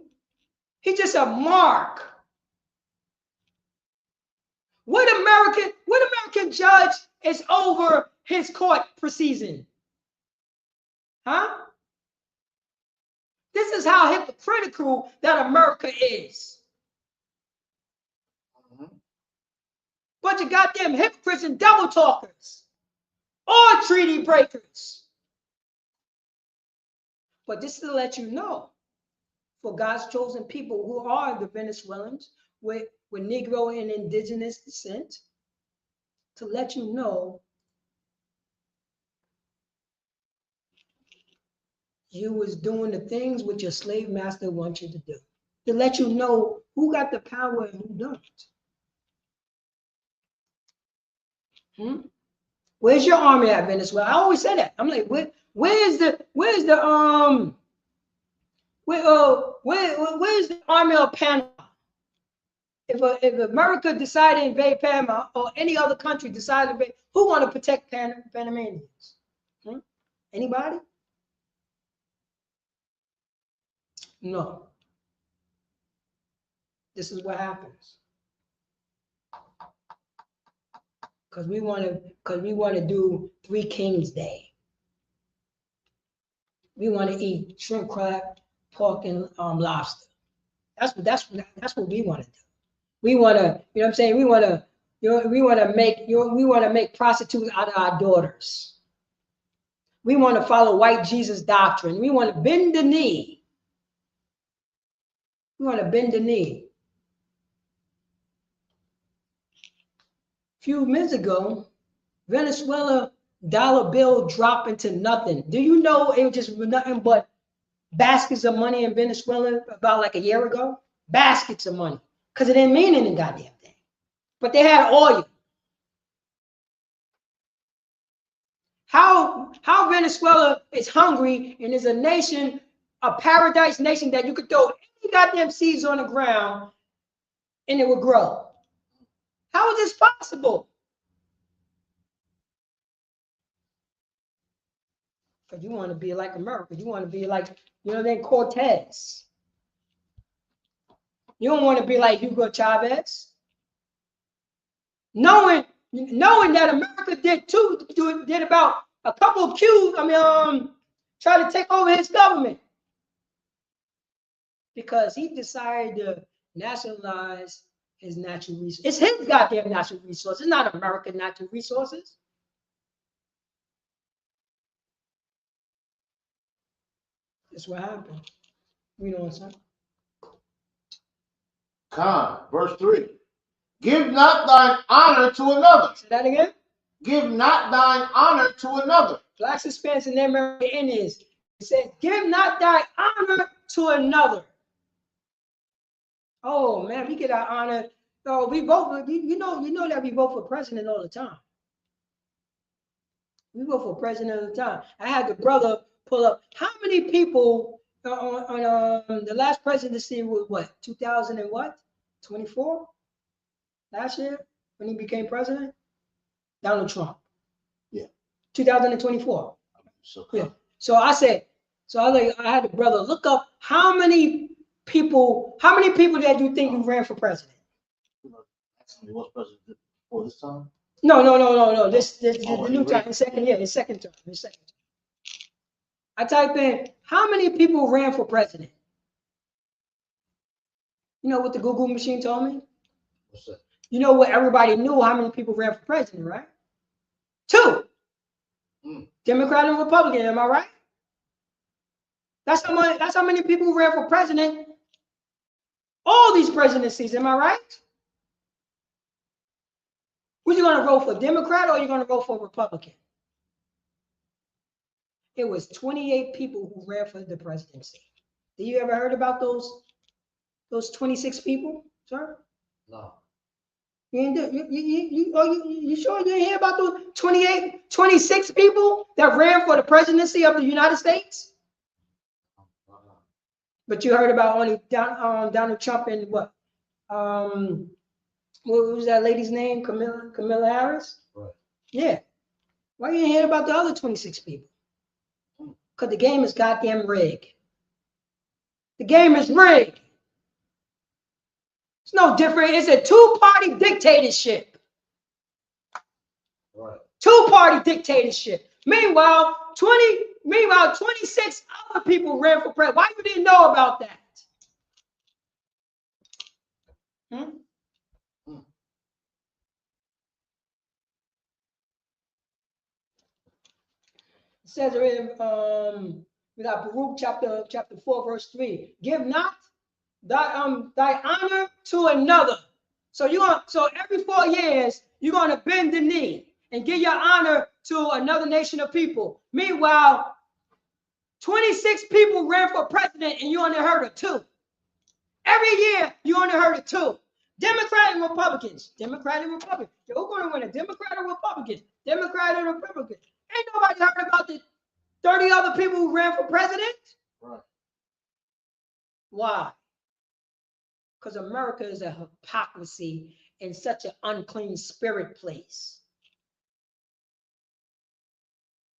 S6: He's just a mark. What American judge is over his court proceeding? Huh? This is how hypocritical that America is. Bunch of goddamn hypocrites and double talkers. All treaty breakers. But this is to let you know, for God's chosen people who are the Venezuelans with Negro and indigenous descent, to let you know you was doing the things which your slave master wants you to do. To let you know who got the power and who don't. Where's your army at, Venezuela? I always say that. I'm like, where's the army of Panama? If America decided to invade Panama or any other country decided to invade, who want to protect Panamanians? Anybody? No. This is what happens. Because we want to do 3 Kings Day. We want to eat shrimp, crab, pork, and lobster. That's what we want to do. We want to, you know what I'm saying? We want to make prostitutes out of our daughters. We want to follow white Jesus doctrine. We want to bend the knee. We want to bend the knee. A few minutes ago, Venezuela dollar bill dropped into nothing. Do you know it was just nothing but baskets of money in Venezuela about like a year ago? Baskets of money. Because it didn't mean any goddamn thing. But they had oil. How Venezuela is hungry and is a nation, a paradise nation that you could throw any goddamn seeds on the ground and it would grow. How is this possible? Because you want to be like America. You want to be like, you know, then Cortez. You don't want to be like Hugo Chavez. Knowing that America did about a couple of coups, try to take over his government. Because he decided to nationalize his natural resources. It's his goddamn natural resources. It's not American natural resources. That's what happened. You know what I'm saying?
S7: Verse 3. Give not thine honor to another.
S6: Say that again?
S7: give not thine honor to another.
S6: Blacks, Hispanics, and American Indians. It says, give not thy honor to another. Oh man, we get our honor. Oh, we vote. You know that we vote for president all the time. We vote for president all the time. I had the brother pull up. How many people on the last presidency was what? 2000 and what? 24? Last year when he became president? Donald Trump.
S7: Yeah.
S6: 2024.
S7: So
S6: yeah. So I said, I had the brother look up how many people that you think you ran for president?
S7: Actually, was president before this time?
S6: No. This the new time, his second term. I type in how many people ran for president. You know what the Google machine told me?
S7: What's that?
S6: You know what everybody knew how many people ran for president, right? 2. Democrat and Republican, am I right? That's how many people ran for president. All these presidencies, am I right? Who's you gonna vote for, Democrat or you gonna vote for Republican? It was 28 people who ran for the presidency. Did you ever heard about those 26 people, sir?
S7: No.
S6: You sure you didn't hear about those 26 people that ran for the presidency of the United States? But you heard about only Donald Trump and what? What was that lady's name? Kamala Harris?
S7: Right.
S6: Yeah. Why you didn't hear about the other 26 people? Because the game is goddamn rigged. The game is rigged. It's no different. It's a two-party dictatorship.
S7: Right.
S6: Two-party dictatorship. Meanwhile, 26 other people ran for president. Why you didn't know about that? It says in Baruch chapter 4, verse 3. Give not thy honor to another. So every 4 years you're gonna bend the knee and give your honor to another nation of people. Meanwhile, 26 people ran for president and you only heard of 2. Every year you only heard of 2. Democrat and Republicans. Democrat and Republican. Who's gonna win, a Democrat or Republican? Democrat and Republican. Ain't nobody heard about the 30 other people who ran for president.
S7: Right.
S6: Why? Because America is a hypocrisy and such an unclean spirit place.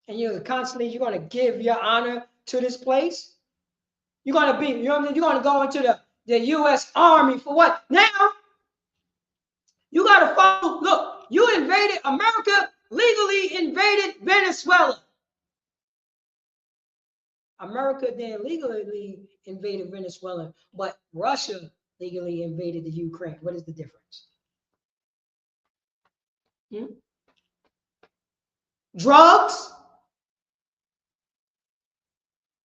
S6: And you're going to give your honor to this place. You're going to go into the U.S. Army for what? Now, you got to follow. Look, you invaded America, legally invaded Venezuela. America then legally invaded Venezuela, but Russia legally invaded the Ukraine. What is the difference? Drugs?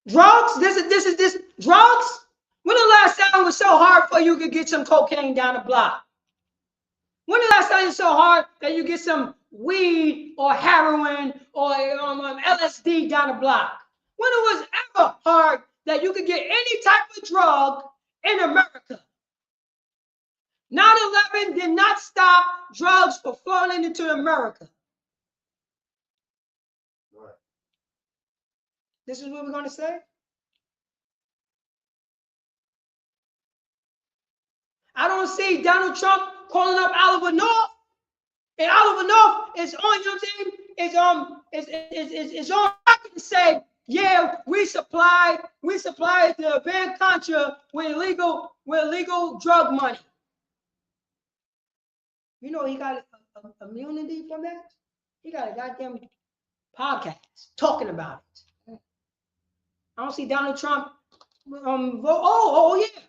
S6: Drugs? This drugs? When the last time it was so hard for you to get some cocaine down the block? When the last time it was so hard that you get some weed or heroin or LSD down the block? When it was ever hard that you could get any type of drug in America? 9/11 did not stop drugs from flowing into America.
S7: Right.
S6: This is what we're going to say? I don't see Donald Trump calling up Oliver North. And Oliver North is on, you know what I'm saying? Is on record to say, yeah, we supplied the Van Contra with illegal drug money. You know he got immunity from that? He got a goddamn podcast talking about it. I don't see Donald Trump oh yeah.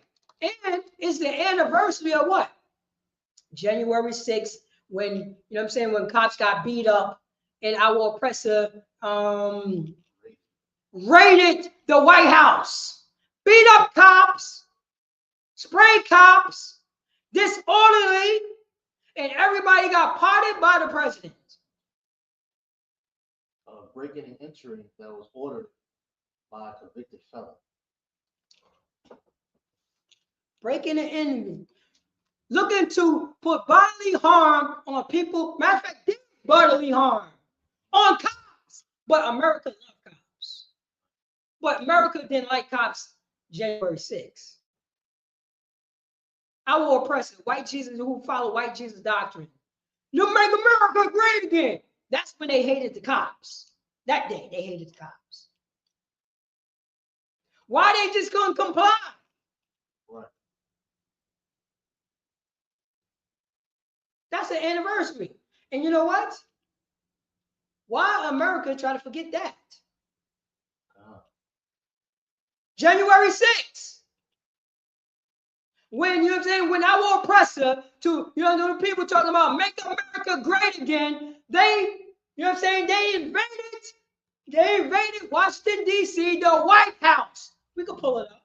S6: And it's the anniversary of what? January 6th, when, you know what I'm saying, when cops got beat up and our oppressor raided the White House, beat up cops, sprayed cops, disorderly, and everybody got pardoned by the president.
S7: of breaking and entering that was ordered by a convicted felon.
S6: Breaking and entering. Looking to put bodily harm on people. Matter of fact, bodily harm on cops. But America loved cops. But America didn't like cops January 6th. Our oppressor, white Jesus, who follow white Jesus doctrine. You make America great again. That's when they hated the cops. That day, they hated the cops. Why they just couldn't comply?
S7: Right.
S6: That's an anniversary. And you know what? Why America try to forget that? January 6th. When, you know what I'm saying, when our oppressor to, you know, the people talking about make America great again, they, you know what I'm saying, they invaded Washington, D.C., the White House. We can pull it up.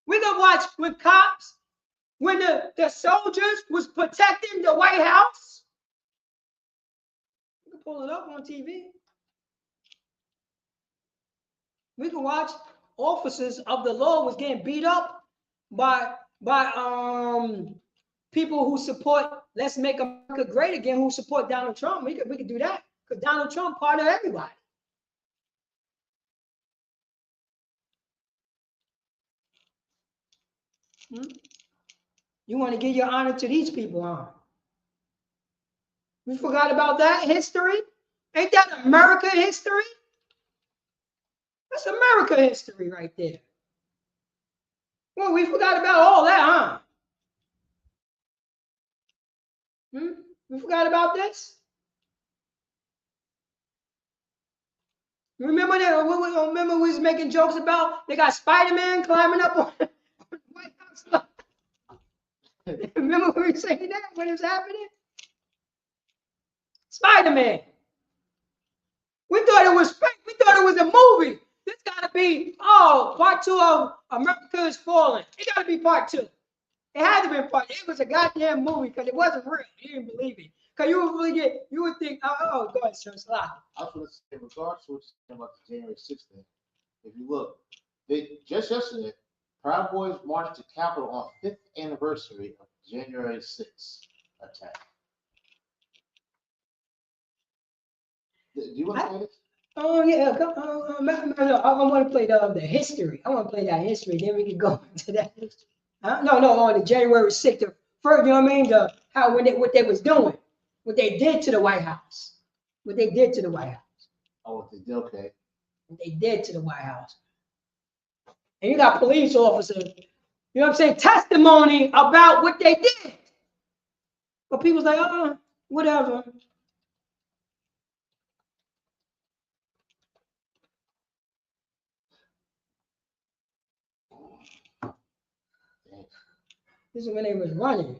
S6: We can watch with cops, when the soldiers was protecting the White House. We can pull it up on TV. We can watch officers of the law was getting beat up by people who support Let's Make America Great Again, who support Donald Trump. We could do that because Donald Trump part of everybody. You want to give your honor to these people, huh? We forgot about that history? Ain't that America history? That's America history right there. Well, we forgot about all that, huh? We forgot about this? Remember that? Remember we was making jokes about they got Spider-Man climbing up on the White House? Remember we were saying that when it was happening? Spider-Man. We thought it was fake. We thought it was a movie. This got to be, part 2 of America is Falling. It got to be part 2. It had to be part 2. It was a goddamn movie because it wasn't real. You didn't believe it. Because you would think, go ahead, sir. It's a lot.
S7: I was going to say, in regards to what you're saying about the January 6th thing, if you look, just yesterday, Proud Boys marched to Capitol on 5th anniversary of January 6th attack. Do you want to say this?
S6: Oh yeah, I want to play the history. I want to play that history. Then we can go into that history. No, on the January 6th. The first, you know what I mean? What they was doing, what they did to the White House, what they did to the White House.
S7: Oh, what they did, okay.
S6: What they did to the White House. And you got police officers, you know what I'm saying, testimony about what they did. But people's like, whatever. This is when they was running.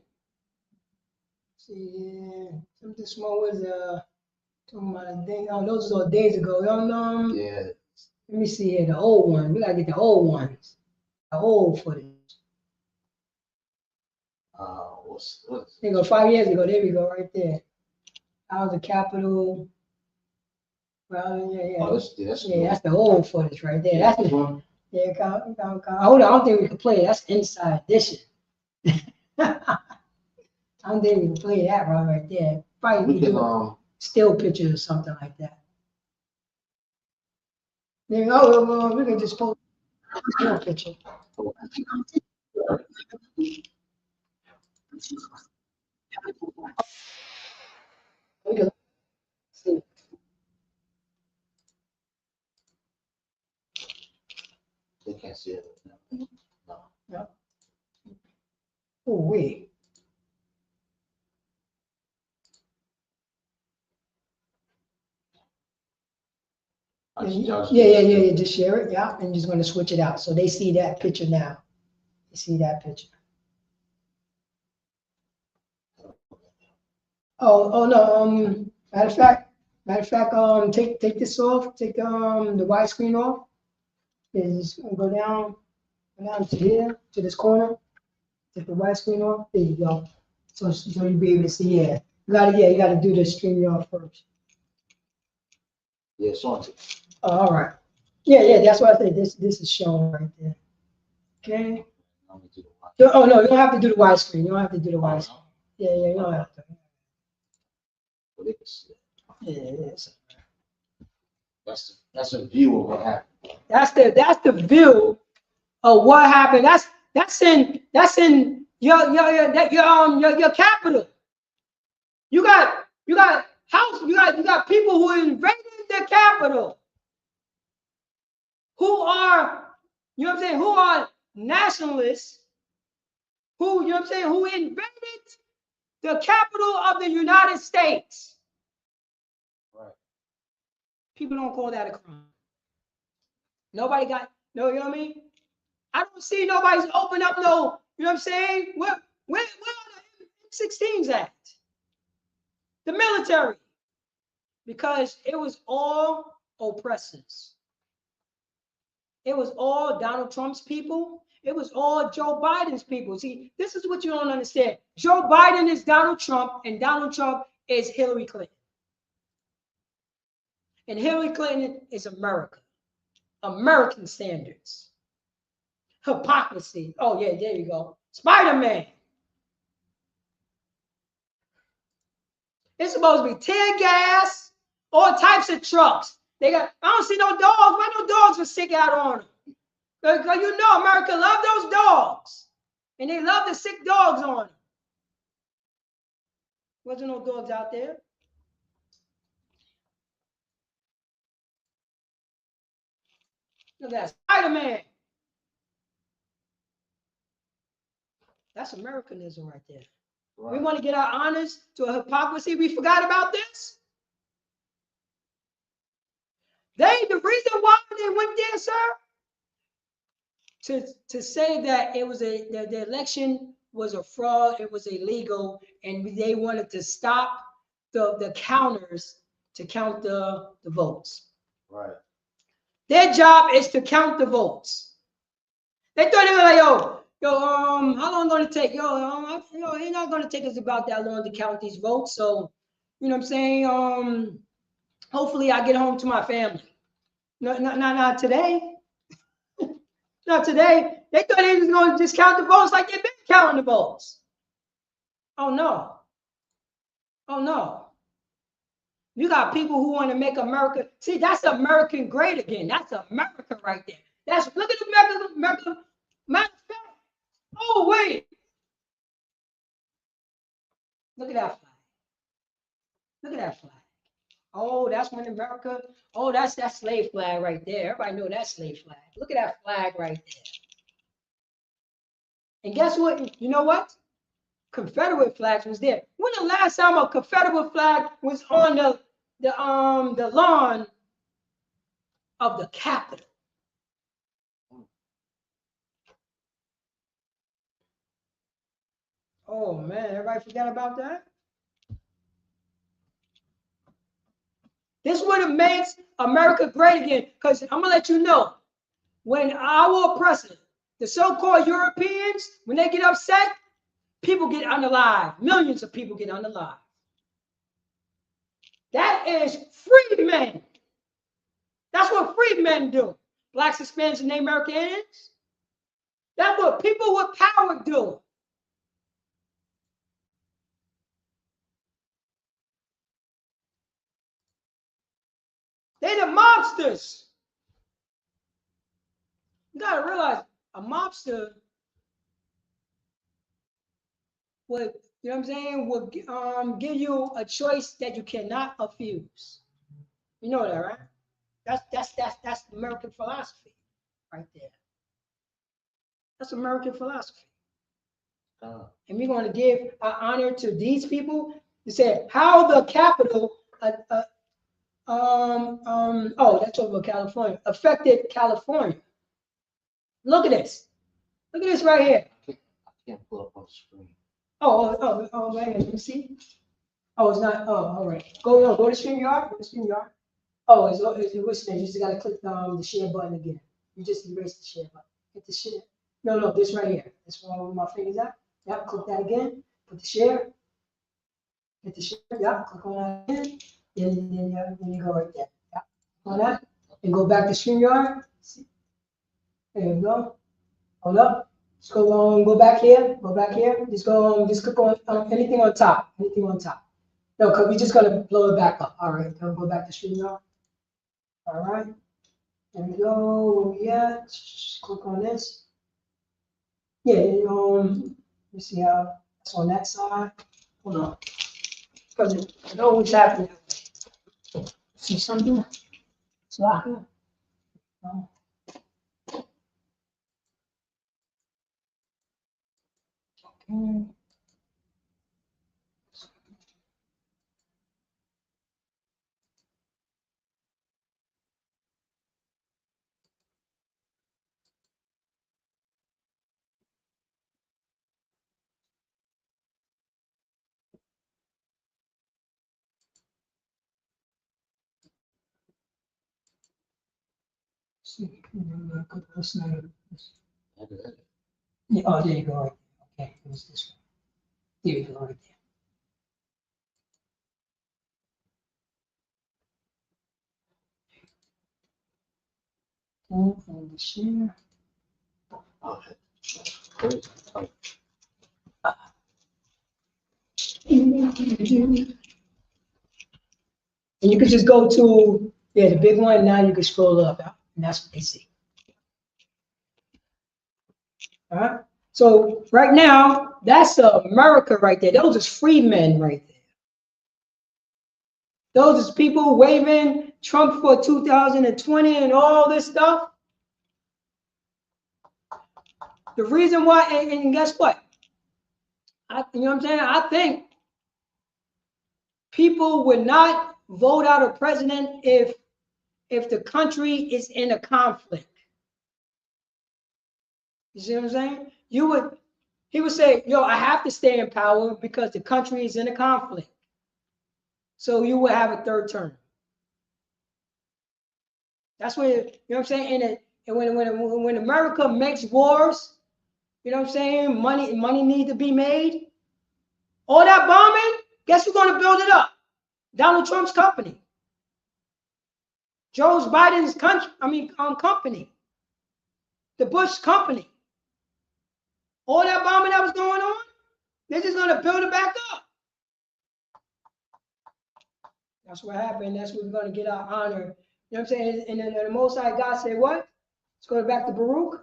S6: See, something small was talking about a day. Oh, those are days ago.
S7: Yeah.
S6: Let me see here, the old one. We gotta get the old ones, the old footage.
S7: What's
S6: There you go, 5 years ago. There we go, right there. That was the Capitol. Well, yeah.
S7: Oh, that's
S6: the old footage right there. That's the one. Yeah, hold on. I don't think we can play it. That's Inside Edition. I don't think we can play that right there. Probably we do still pictures or something like that. There you go. We can just post a still picture. We can see.
S7: They can't see it.
S6: No. Oh, wait. Yeah. Just share it. Yeah. And just going to switch it out. So they see that picture now. You see that picture. Oh no. Matter of fact, take this off. Take the widescreen off. And just go down to here, to this corner. Take the widescreen off. There you go. So you'll be able to see. Yeah. You gotta do the StreamYard first.
S7: Yeah, it's on to.
S6: Oh, all right. Yeah, that's what I said. This is shown right there. Okay. Oh no, you don't have to do the widescreen. You don't have to do the widescreen. Yeah, you don't have to. Yeah.
S7: That's a view of what happened.
S6: That's the view of what happened. That's in your capital. You got house. You got people who invaded the capital, who are, you know what I'm saying, who are nationalists, who, you know what I'm saying, who invaded the capital of the United States.
S7: Right.
S6: People don't call that a crime. Nobody got, no, you know what I mean? I don't see nobody's open up no, you know what I'm saying? Where are the M16s at? The military. Because it was all oppressors. It was all Donald Trump's people. It was all Joe Biden's people. See, this is what you don't understand. Joe Biden is Donald Trump, and Donald Trump is Hillary Clinton. And Hillary Clinton is America. American standards. Hypocrisy. Oh, yeah, there you go. Spider-Man. It's supposed to be tear gas, all types of trucks. I don't see no dogs. Why no dogs are sick out on them? Because you know America love those dogs. And they love the sick dogs on them. Wasn't no dogs out there. Look at that, Spider-Man. That's Americanism right there. Right. We want to get our honors to a hypocrisy. We forgot about this. The reason why they went there, sir, to say that it was the election was a fraud, it was illegal, and they wanted to stop the counters to count the votes.
S7: Right.
S6: Their job is to count the votes. They thought they were like, how long gonna take? It's not gonna take us about that long to count these votes. So, you know what I'm saying? Hopefully I get home to my family. No, not today. Not today. They thought they was gonna just count the votes like they've been counting the votes. Oh no. Oh no. You got people who want to make America. See, that's American great again. That's America right there. Look at America. Matter of fact, oh wait. Look at that flag. Look at that flag. Oh, that's when America. Oh, that's that slave flag right there. Everybody know that slave flag. Look at that flag right there. And guess what? You know what? Confederate flags was there. When the last time a Confederate flag was on the lawn of the Capitol? Oh man, everybody forgot about that? This is what makes America great again. Because I'm gonna let you know, when our oppressors, the so-called Europeans, when they get upset, people get unalive. Millions of people get unalive. That is free men. That's what free men do. Blacks, Hispanics, and Native Americans. That's what people with power do. They the mobsters. You gotta realize a mobster would, you know what I'm saying, would give you a choice that you cannot refuse. You know that, right? That's American philosophy right there. That's American philosophy. And we're going to give our honor to these people to say how the capital that's over California, affected California. Look at this. Look at this right here.
S7: I can't pull up on the screen.
S6: Oh, right here. Let me see. Oh, it's not. Oh, all right. Go to StreamYard. Go to StreamYard. Oh, it's which thing? You just gotta click the share button again. You just erase the share button. Hit the share. No, this right here. This one where my fingers at. Yep, click that again. Put the share. Hit the share. Yep, click on that again. Then you go right there. Yep. on that, and go back to StreamYard. There you go. Hold up. Just go back here. Go back here. Just click on anything on top. Anything on top. No, because we're just gonna blow it back up. All right. Go back to StreamYard. All right. There we go. Where we at? Just click on this. Yeah. Let me see how it's on that side. Hold on. Because it always happens. See something? It's locked. No. Okay. See, what's name? Yeah, oh, there you go. Right there. Okay, it was this one. There you go, right there. And the share. And you could just go to, the big one. Now you can scroll up, and that's what they see. All right. So right now, that's America right there. Those is free men right there. Those is people waving Trump for 2020 and all this stuff. The reason why, and guess what? You know what I'm saying? I think people would not vote out a president if the country is in a conflict. You see what I'm saying? He would say, yo, I have to stay in power because the country is in a conflict. So you would have a third term. That's what, you know what I'm saying? And when America makes wars, you know what I'm saying? Money needs to be made. All that bombing, guess who's going to build it up? Donald Trump's company. Joe Biden's company. The Bush company. All that bombing that was going on, they're just going to build it back up. That's what happened. That's what we're going to get our honor. You know what I'm saying? And then the Most High God said what? Let's go back to Baruch.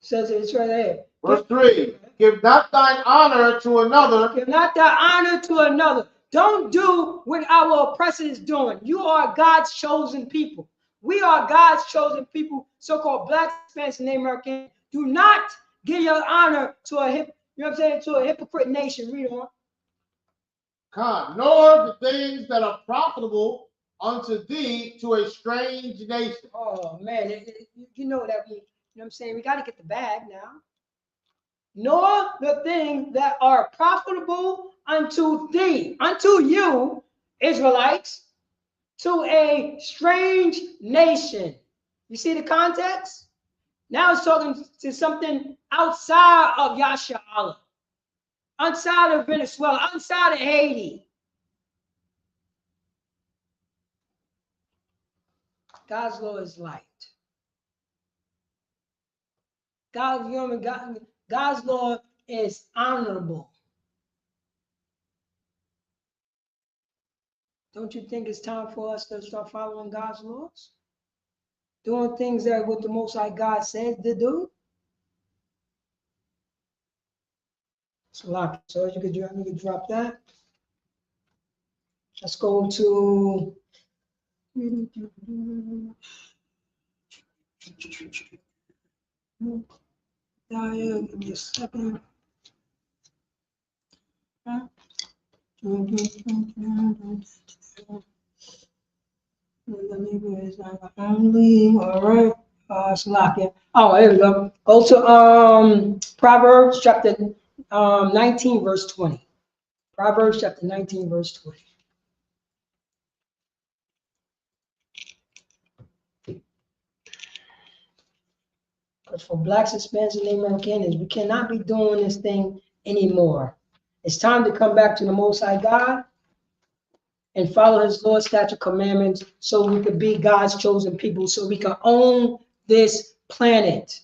S6: Says it's right there.
S7: Verse 3, give not thine honor to another.
S6: Give not thy honor to another. Don't do what our oppressor is doing. You are God's chosen people. We are God's chosen people, so-called Black, Spanish, and Native American. Do not give your honor to a hypocrite nation. Read on.
S7: Nor the things that are profitable unto thee to a strange nation.
S6: Oh man, you know that you know what I'm saying? We got to get the bag now. Nor the things that are profitable unto thee, unto you, Israelites, to a strange nation. You see the context? Now it's talking to something outside of Yasha Allah, outside of Venezuela, outside of Haiti. God's law is light. God's law is honorable. Don't you think it's time for us to start following God's laws? Doing things that what the Most High God says to do? So you could drop that. Let's go to give me a second. All right. Salakia. Oh, here we go. Go to Proverbs chapter 19, verse 20. Proverbs chapter 19, verse 20. Because for Blacks, Hispanics, and Native Americans, we cannot be doing this thing anymore. It's time to come back to the Most High God and follow his law, statute, commandments, so we could be God's chosen people, so we can own this planet.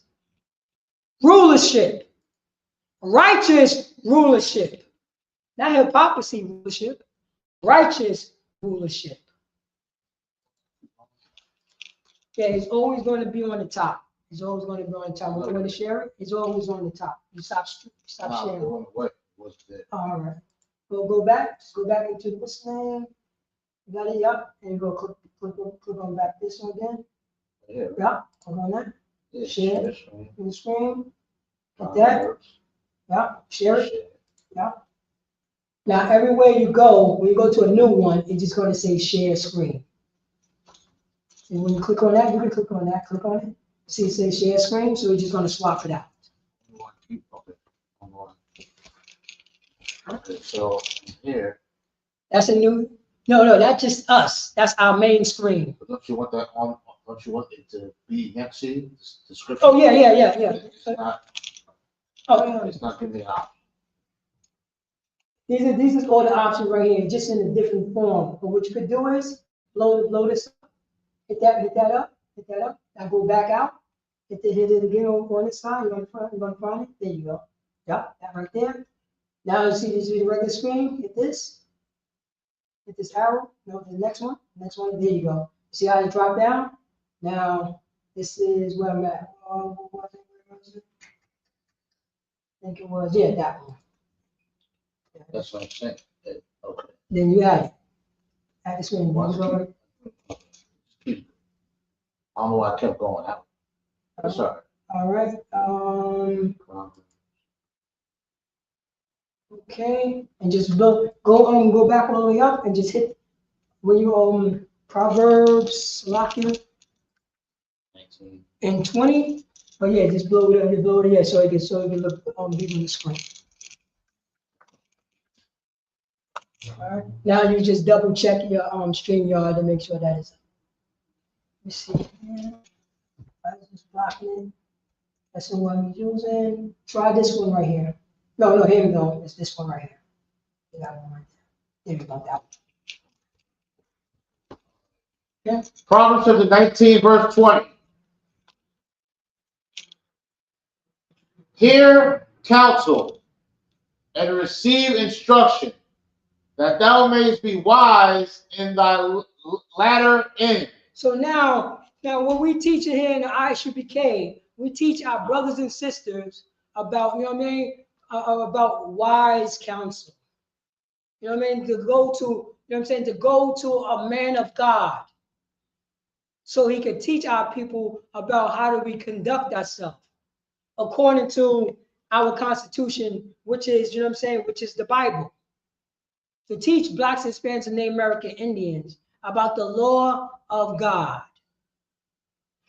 S6: Rulership, righteous rulership, not hypocrisy rulership, righteous rulership. Yeah, it's always going to be on the top. It's always going to be on the top. When you want to share it, it's always on the top. You stop sharing.
S7: What was there?
S6: All right. We'll go back. Just go back into this name. You got it up, and you go click on back this one again.
S7: Yeah.
S6: Yeah, click on that.
S7: Yeah,
S6: Share
S7: this one.
S6: in the screen. Like that. Yeah, share it. Yeah. Now, everywhere you go, when you go to a new one, it's just going to say share screen. And when you click on that, you can click on that, click on it. See, it says share screen, so we're just going to swap it out.
S7: Okay, so here.
S6: That's a new, no, that's just us. That's our main screen.
S7: Don't you want that on? Don't you want it to be next to you? The description?
S6: Oh, yeah.
S7: It's not.
S6: Oh, yeah.
S7: It's not giving me an option.
S6: These are all the options right here, just in a different form. But what you could do is load this up, hit that up. Now go back out, hit it again on this side. You're gonna find it. There you go. Yep, that right there. Now you see this is the regular screen. Hit this arrow. No, the next one. There you go. See how it dropped down? Now this is where I'm at. What was it? I think it was, yeah, that one.
S7: That's what I'm saying. Okay.
S6: Then you add it. Add the screen.
S7: I don't know why I kept going out. That's all right.
S6: All right. Okay, and just go back all the way up and just hit when you Proverbs 19 and 20. But yeah, just blow it up, yeah, so it can look big on the screen. All right. Now you just double check your StreamYard to make sure that is up. Let me see. I just blocking it. That's the one you're using. Try this one right here. No, here we go. It's this one right here. You got one right there. There we go. That one. Yeah.
S7: Proverbs chapter 19, verse 20. Hear counsel and receive instruction, that thou mayest be wise in thy latter end.
S6: So now when we teach it here in the ISUPK, we teach our brothers and sisters about, about wise counsel. You know what I mean? To go to, to go to a man of God, so he could teach our people about how do we conduct ourselves according to our Constitution, which is, which is the Bible. To teach Blacks, Hispanics, and Native American Indians about the law of God.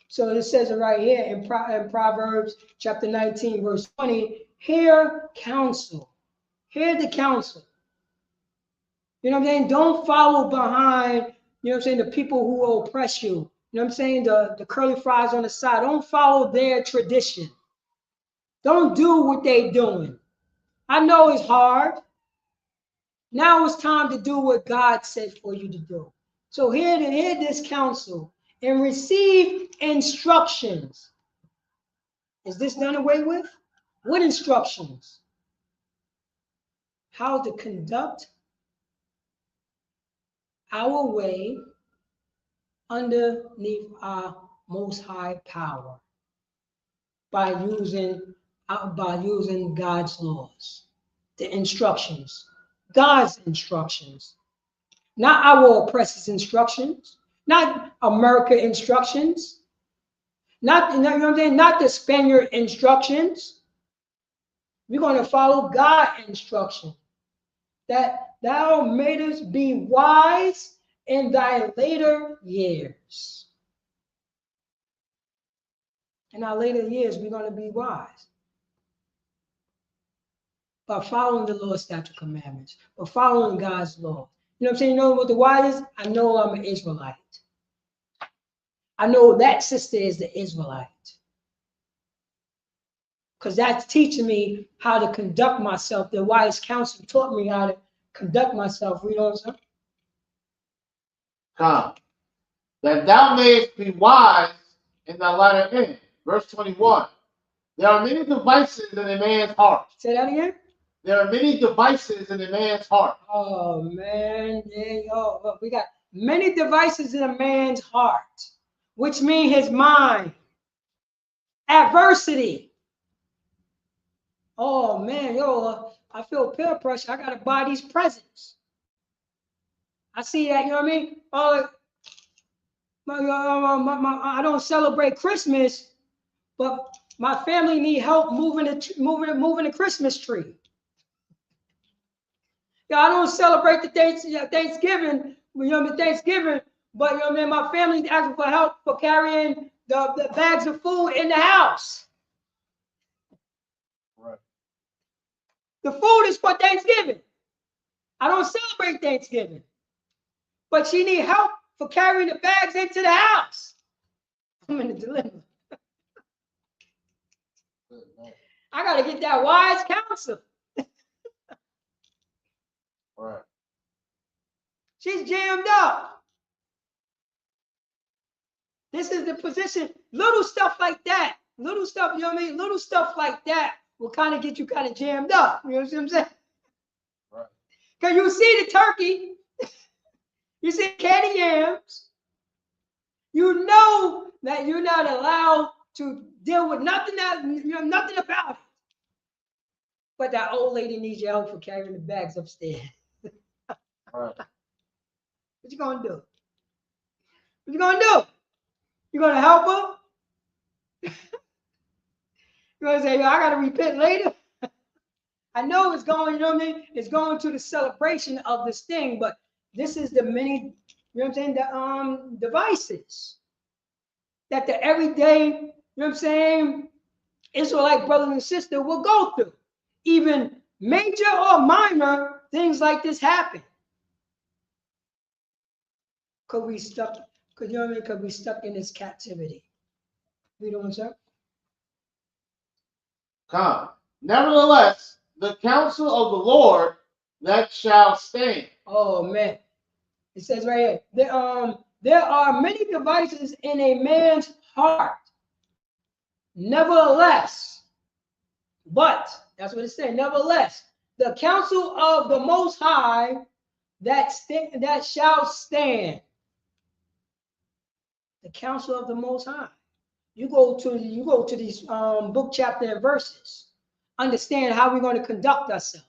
S6: So it says it right here in Proverbs chapter 19, verse 20, hear counsel. Hear the counsel. You know what I'm saying? Don't follow behind, the people who will oppress you. You know what I'm saying? The curly fries on the side. Don't follow their tradition. Don't do what they're doing. I know it's hard. Now it's time to do what God said for you to do. So hear this counsel and receive instructions. Is this done away with? What instructions? How to conduct our way underneath our most high power by using God's laws, the instructions, God's instructions, not our oppressors' instructions, not America instructions, not the Spaniard instructions. We're going to follow God's instruction, that thou mayest be wise in thy later years. In our later years, we're going to be wise by following the Lord's statute commandments, by following God's law. You know what I'm saying? You know what the wise is? I know I'm an Israelite. I know that sister is the Israelite. Because that's teaching me how to conduct myself. The wise counsel taught me how to conduct myself. You know what I'm saying?
S7: Come. That thou mayest be wise in thy latter end. Verse 21. There are many devices in a man's heart.
S6: Say that again.
S7: There are many devices in a man's heart.
S6: Oh man, yeah, yo, look, we got many devices in a man's heart, which means his mind. Adversity. Oh man, yo, I feel peer pressure. I gotta buy these presents. I see that, you know what I mean? I don't celebrate Christmas, but my family need help moving the Christmas tree. Yeah, I don't celebrate the Thanksgiving, you know, Thanksgiving, but you know what I mean, my family asking for help for carrying the bags of food in the house.
S7: Right.
S6: The food is for Thanksgiving. I don't celebrate Thanksgiving, but she need help for carrying the bags into the house. I'm in a dilemma. I gotta get that wise counsel.
S7: Right.
S6: She's jammed up. This is the position. Little stuff like that. Little stuff, you know what I mean? Little stuff like that will kind of get you kind of jammed up. You know what I'm saying?
S7: Right.
S6: Because you see the turkey, you see candy yams, you know that you're not allowed to deal with nothing that, you know, nothing about it. But that old lady needs your help for carrying the bags upstairs.
S7: Right.
S6: What you gonna do? What you gonna do? You gonna help her? You're gonna say, yo, I gotta repent later. I know it's going, you know what I mean? It's going to the celebration of this thing, but this is the many, you know what I'm saying, the devices that the everyday, you know what I'm saying, Israelite brother and sister will go through. Even major or minor things like this happen. Cause we stuck, cause you know what I mean? Cause we stuck in this captivity. We doing sir?
S7: Come. Nevertheless, the counsel of the Lord that shall stand.
S6: Oh man. It says right here, there are many devices in a man's heart. Nevertheless, but that's what it said. Nevertheless, the counsel of the Most High that shall stand. The counsel of the Most High. You go to these book, chapter, and verses. Understand how we're going to conduct ourselves.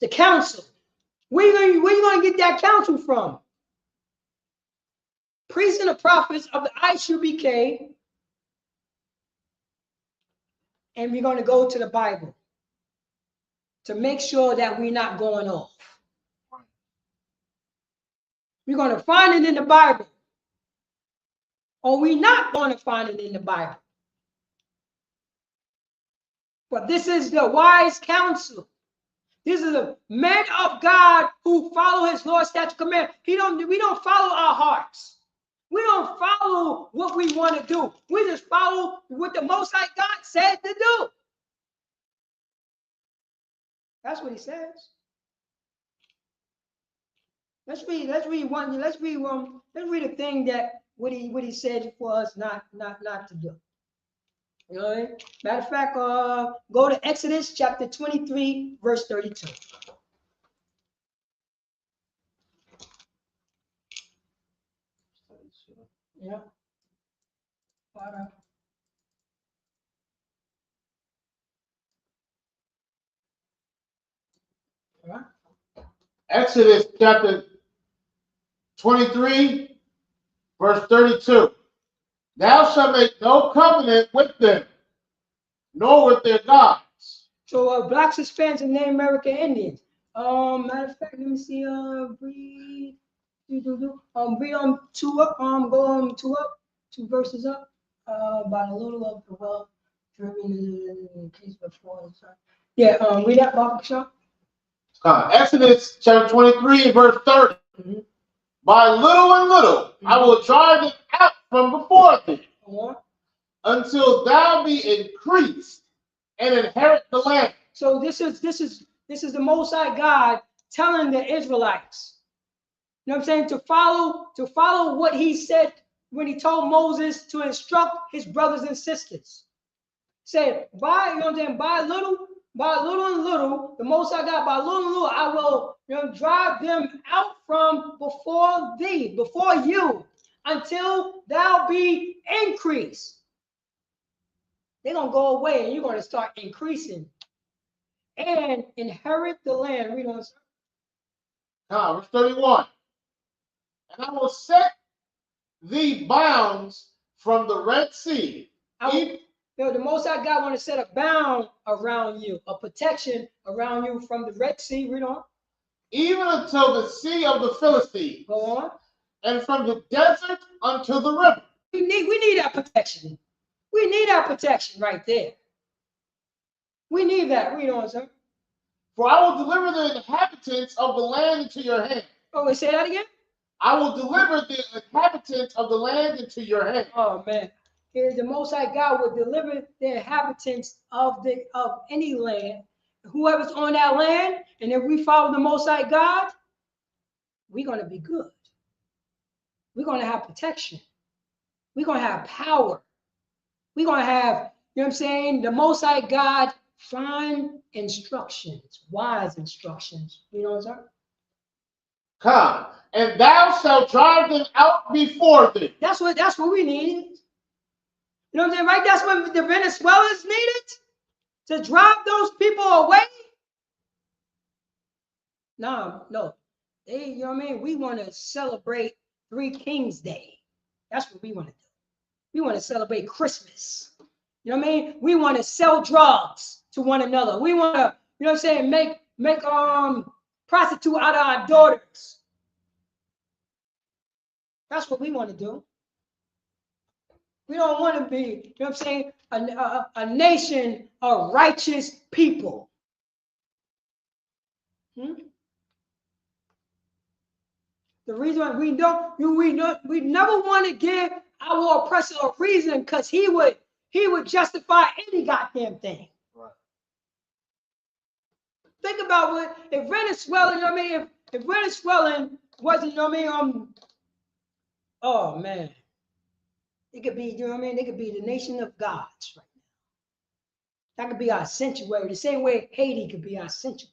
S6: The counsel. Where you going to get that counsel from? Priests and the prophets of the ISUPK. And we're going to go to the Bible to make sure that we're not going off. We're going to find it in the Bible. Or we're not going to find it in the Bible. But this is the wise counsel. This is a man of God who follow his Lord's statute command. We don't follow our hearts. We don't follow what we want to do. We just follow what the Most High God said to do. That's what he says. Let's read the thing that what he said for us not to do. You know what I mean? Matter of fact, go to Exodus chapter 23, verse 32. Yeah. All right.
S7: Exodus chapter 23, verse 32. Thou shalt make no covenant with them, nor with their gods.
S6: So blacks, Hispanics, and Native American Indians. Matter of fact, let me see. Read two up. Go on two up, two verses up. About a little of the well driven in case before. Yeah. Read that, Bob Shaw.
S7: Exodus chapter 23, verse 30. Mm-hmm. By little and little, I will drive it out from before thee, until thou be increased and inherit the land.
S6: So this is the Most High God telling the Israelites, You know what I'm saying? To follow what he said when he told Moses to instruct his brothers and sisters. Say, by, you know what I'm saying, by little and little, the Most High God, by little and little, I will, you know, drive them out from before thee, before you, until thou be increased. They're going to go away and you're going to start increasing and inherit the land. Read on, sir.
S7: Verse 31. And I will set thee bounds from the Red Sea.
S6: The Most High God want to set a bound around you, a protection around you from the Red Sea. Read on.
S7: Even until the sea of the Philistines.
S6: Go on.
S7: And from the desert unto the river.
S6: We need that protection. We need that protection right there. We need that. Read on, sir.
S7: For I will deliver the inhabitants of the land into your hand.
S6: Oh, wait, say that again?
S7: I will deliver the inhabitants of the land into your hand.
S6: Oh, man. The Most High God will deliver the inhabitants of any land. Whoever's on that land, and if we follow the Most High God, we're going to be good. We're going to have protection. We're going to have power. We're going to have, you know what I'm saying, the Most High God fine instructions, wise instructions. You know what I'm saying?
S7: Come, and thou shalt drive them out before thee.
S6: That's what we need. You know what I'm saying, right? That's what the Venezuelans needed, to drive those people away. No. They, you know what I mean? We want to celebrate Three Kings Day. That's what we want to do. We want to celebrate Christmas. You know what I mean? We want to sell drugs to one another. We want to, you know what I'm saying, make prostitute out of our daughters. That's what we want to do. We don't want to be, you know what I'm saying, a nation of righteous people. The reason why we never want to give our oppressor a reason, because he would justify any goddamn thing.
S7: Right.
S6: Think about what if Venezuela, you know what I mean? If Venezuelan wasn't, you know what I mean? Oh man, it could be, you know what I mean? They could be the nation of gods right now. That could be our sanctuary, the same way Haiti could be our sanctuary.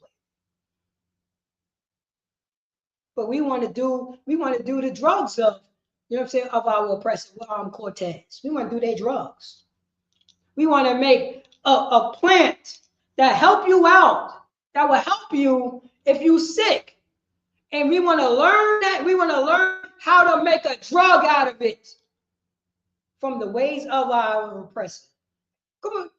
S6: But we want to do the drugs of, you know what I'm saying, of our oppressor, Cortez. We want to do their drugs. We want to make a plant that help you out, that will help you if you're sick. And we want to learn that. We want to learn how to make a drug out of it from the ways of our oppressor. Come on.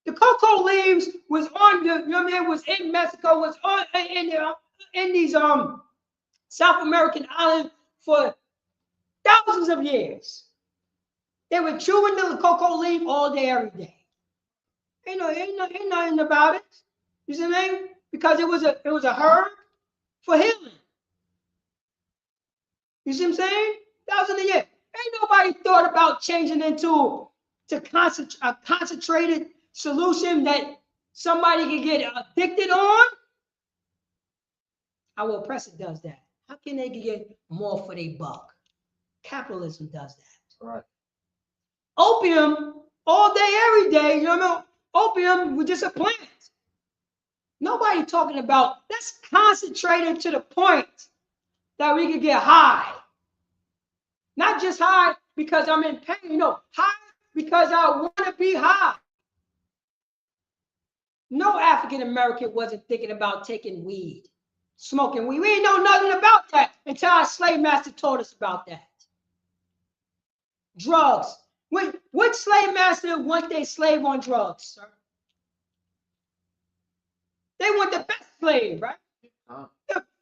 S6: The cocoa leaves was on the, you know what I mean, was in Mexico, was on in these South American islands for thousands of years. They were chewing the cocoa leaf all day, every day. Ain't nothing about it. You see what I mean? Because it was a herb for healing. You see what I'm saying? Thousands of years. Ain't nobody thought about changing into a concentrated solution that somebody can get addicted on. Our oppressor does that. How can they get more for their buck? Capitalism does that.
S7: Right.
S6: Opium, all day, every day, you know, opium was just a plant. Nobody talking about, let's concentrate it to the point that we can get high. Not just high because I'm in pain, no, high because I want to be high. No African American wasn't thinking about taking weed, smoking weed. We didn't know nothing about that until our slave master taught us about that. Drugs. What slave master want their slave on drugs, sir? They want the best slave, right?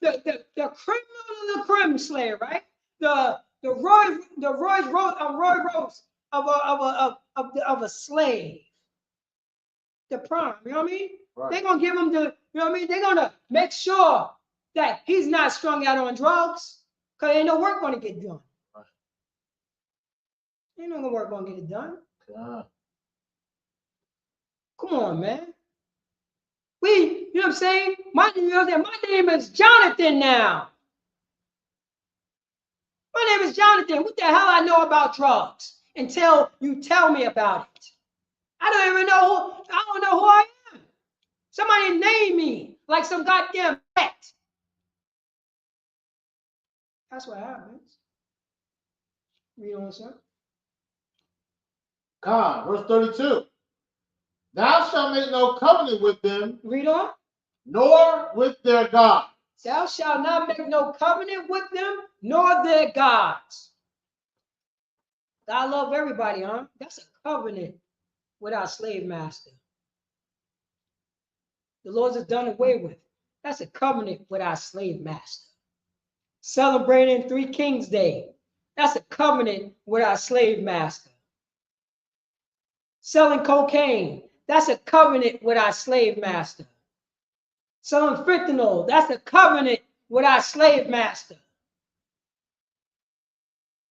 S6: The criminal of the crime slave, right? The Roy Rose of a slave. The prime, you know what I mean? Right. They're gonna give him the, you know what I mean? They're gonna make sure that he's not strung out on drugs, because ain't no work gonna get done. Right. Ain't no work gonna get it done. Come on, man. You know what I'm saying? My name is Jonathan now. My name is Jonathan. What the hell I know about drugs until you tell me about it? I don't even know I don't know who I am. Somebody name me like some goddamn pet. That's what happens. Read on, sir.
S7: God, verse 32. Thou shalt make no covenant with them.
S6: Read on.
S7: Nor with their God.
S6: Thou shalt not make no covenant with them, nor their gods. God love everybody, huh? That's a covenant with our slave master. The Lord has done away with. That's a covenant with our slave master. Celebrating 3 Kings Day. That's a covenant with our slave master. Selling cocaine. That's a covenant with our slave master. Selling fentanyl. That's a covenant with our slave master.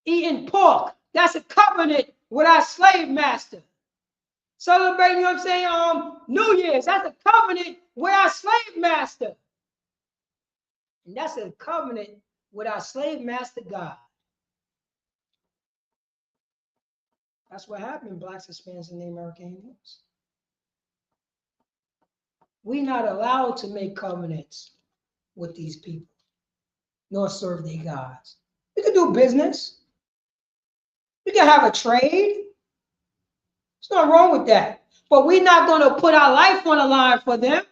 S6: Eating pork. That's a covenant with our slave master. Celebrating, you know what I'm saying, New Year's. That's a covenant with our slave master. And that's a covenant with our slave master God. That's what happened, blacks, Hispanics, and Native American Indians. We're not allowed to make covenants with these people, nor serve their gods. We can do business. We can have a trade. There's nothing wrong with that. But we're not going to put our life on the line for them.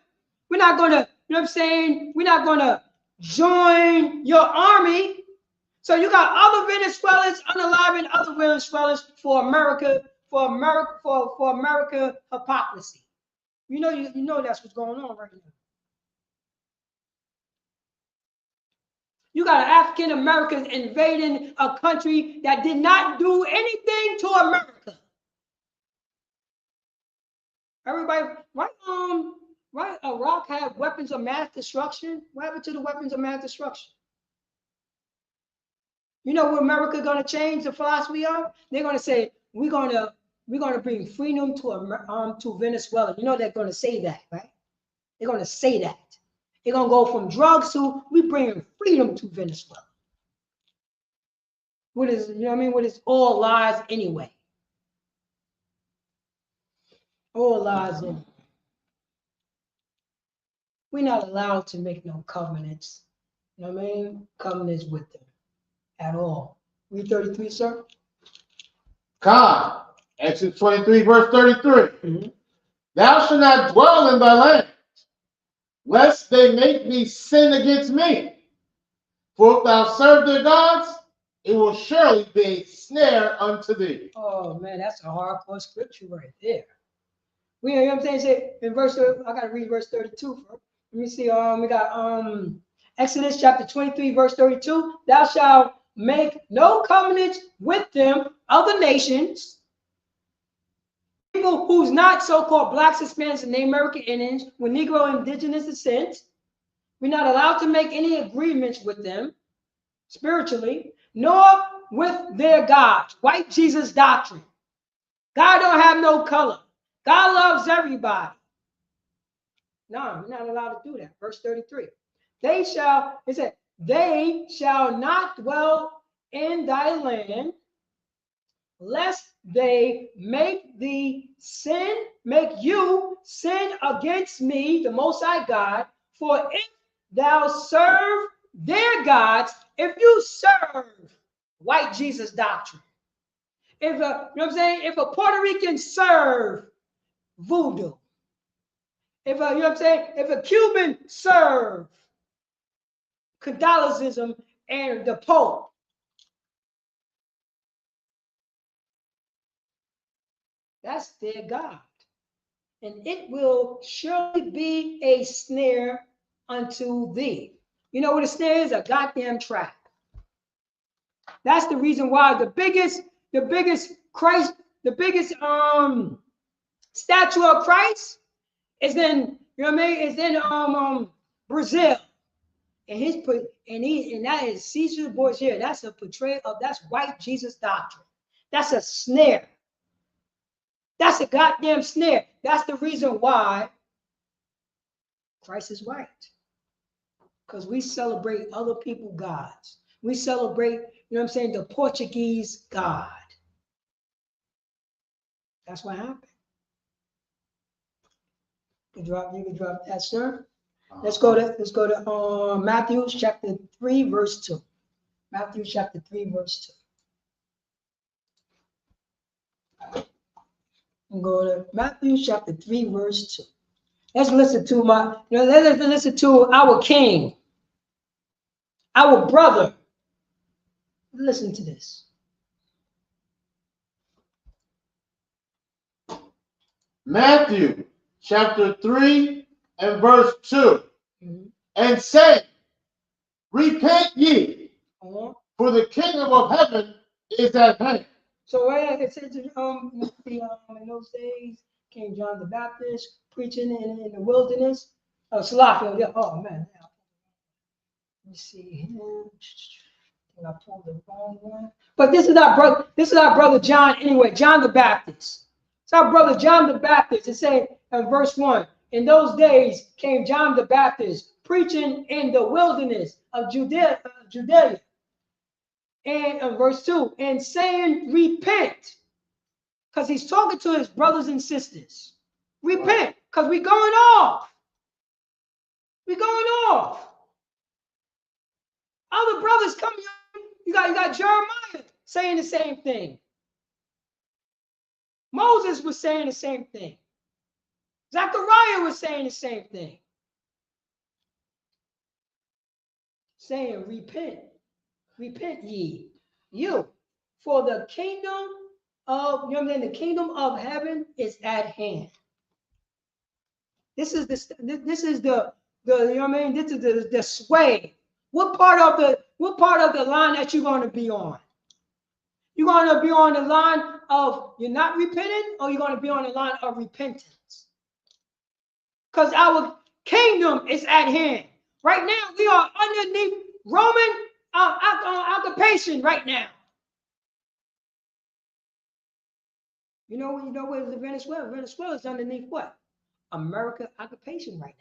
S6: We're not going to, you know what I'm saying? We're not going to join your army. So you got other Venezuelans unaliving other Venezuelans for America hypocrisy. You know that's what's going on right now. You got African Americans invading a country that did not do anything to America. Everybody, right? Iraq had weapons of mass destruction. What happened to the weapons of mass destruction? You know what America going to change the philosophy of? They're going to say we're going to bring freedom to Venezuela. You know they're going to say that, right? They're going to say that. They're going to go from drugs to we bringing freedom to Venezuela. What is, you know what I mean? What is all lies anyway? All lies anyway. We're not allowed to make no covenants. You know what I mean? Covenants with them at all. Read 33, sir.
S7: God, Exodus 23, verse 33. Mm-hmm. Thou shalt not dwell in thy land, lest they make thee sin against me. For if thou serve their gods, it will surely be a snare unto thee.
S6: Oh man, that's a hardcore scripture right there. You know what I'm saying? Say in verse, I gotta read verse 32 first. Let me see. We got Exodus chapter 23, verse 32. Thou shalt make no covenants with them, other nations, people who's not so-called blacks, Hispanics, and Native American Indians, with Negro indigenous descent. We're not allowed to make any agreements with them spiritually, nor with their gods. White Jesus doctrine. God don't have no color. God loves everybody. No, we're not allowed to do that. Verse 33. It said, they shall not dwell in thy land, lest they make you sin against me, the Most High God. For if thou serve their gods, if you serve white Jesus doctrine, if you know what I'm saying, if a Puerto Rican serve voodoo, if you know what I'm saying, if a Cuban serve Catholicism and the Pope, that's their God. And it will surely be a snare unto thee. You know what a snare is? A goddamn trap. That's the reason why the biggest statue of Christ is in, you know what I mean? It's in Brazil. And that is Caesar Borgia. That's a portrayal of, that's white Jesus doctrine. That's a snare. That's a goddamn snare. That's the reason why Christ is white. Because we celebrate other people's gods. We celebrate you know what I'm saying, the Portuguese God. That's what happened. You can drop that, sir. Let's go to Matthew chapter 3, verse 2. Matthew chapter 3, verse 2. We'll go to Matthew chapter 3, verse 2. Let's listen to let's listen to our King, our brother. Listen to this.
S7: Matthew chapter 3 and verse 2. And say, repent ye, for the kingdom of heaven is at hand.
S6: So it says in those days came John the Baptist preaching in the wilderness. Oh man. Let me see here. I pulled the wrong one. But this is our brother. This is our brother John. Anyway, John the Baptist. It's our brother John the Baptist. It says in verse 1. In those days came John the Baptist preaching in the wilderness of Judea. And verse 2, and saying, repent. Because he's talking to his brothers and sisters. Repent, because we're going off. We're going off. Other brothers coming. You got Jeremiah saying the same thing. Moses was saying the same thing. Zechariah was saying the same thing. Saying, repent. Repent ye, you, for the kingdom of, the kingdom of heaven is at hand. This is the this is the sway. What part of the line that you're going to be on? You're going to be on the line of you're not repenting, or you're going to be on the line of repentance? Because our kingdom is at hand. Right now, we are underneath Roman occupation right now. You know where's the Venezuela? Venezuela is underneath what? America occupation right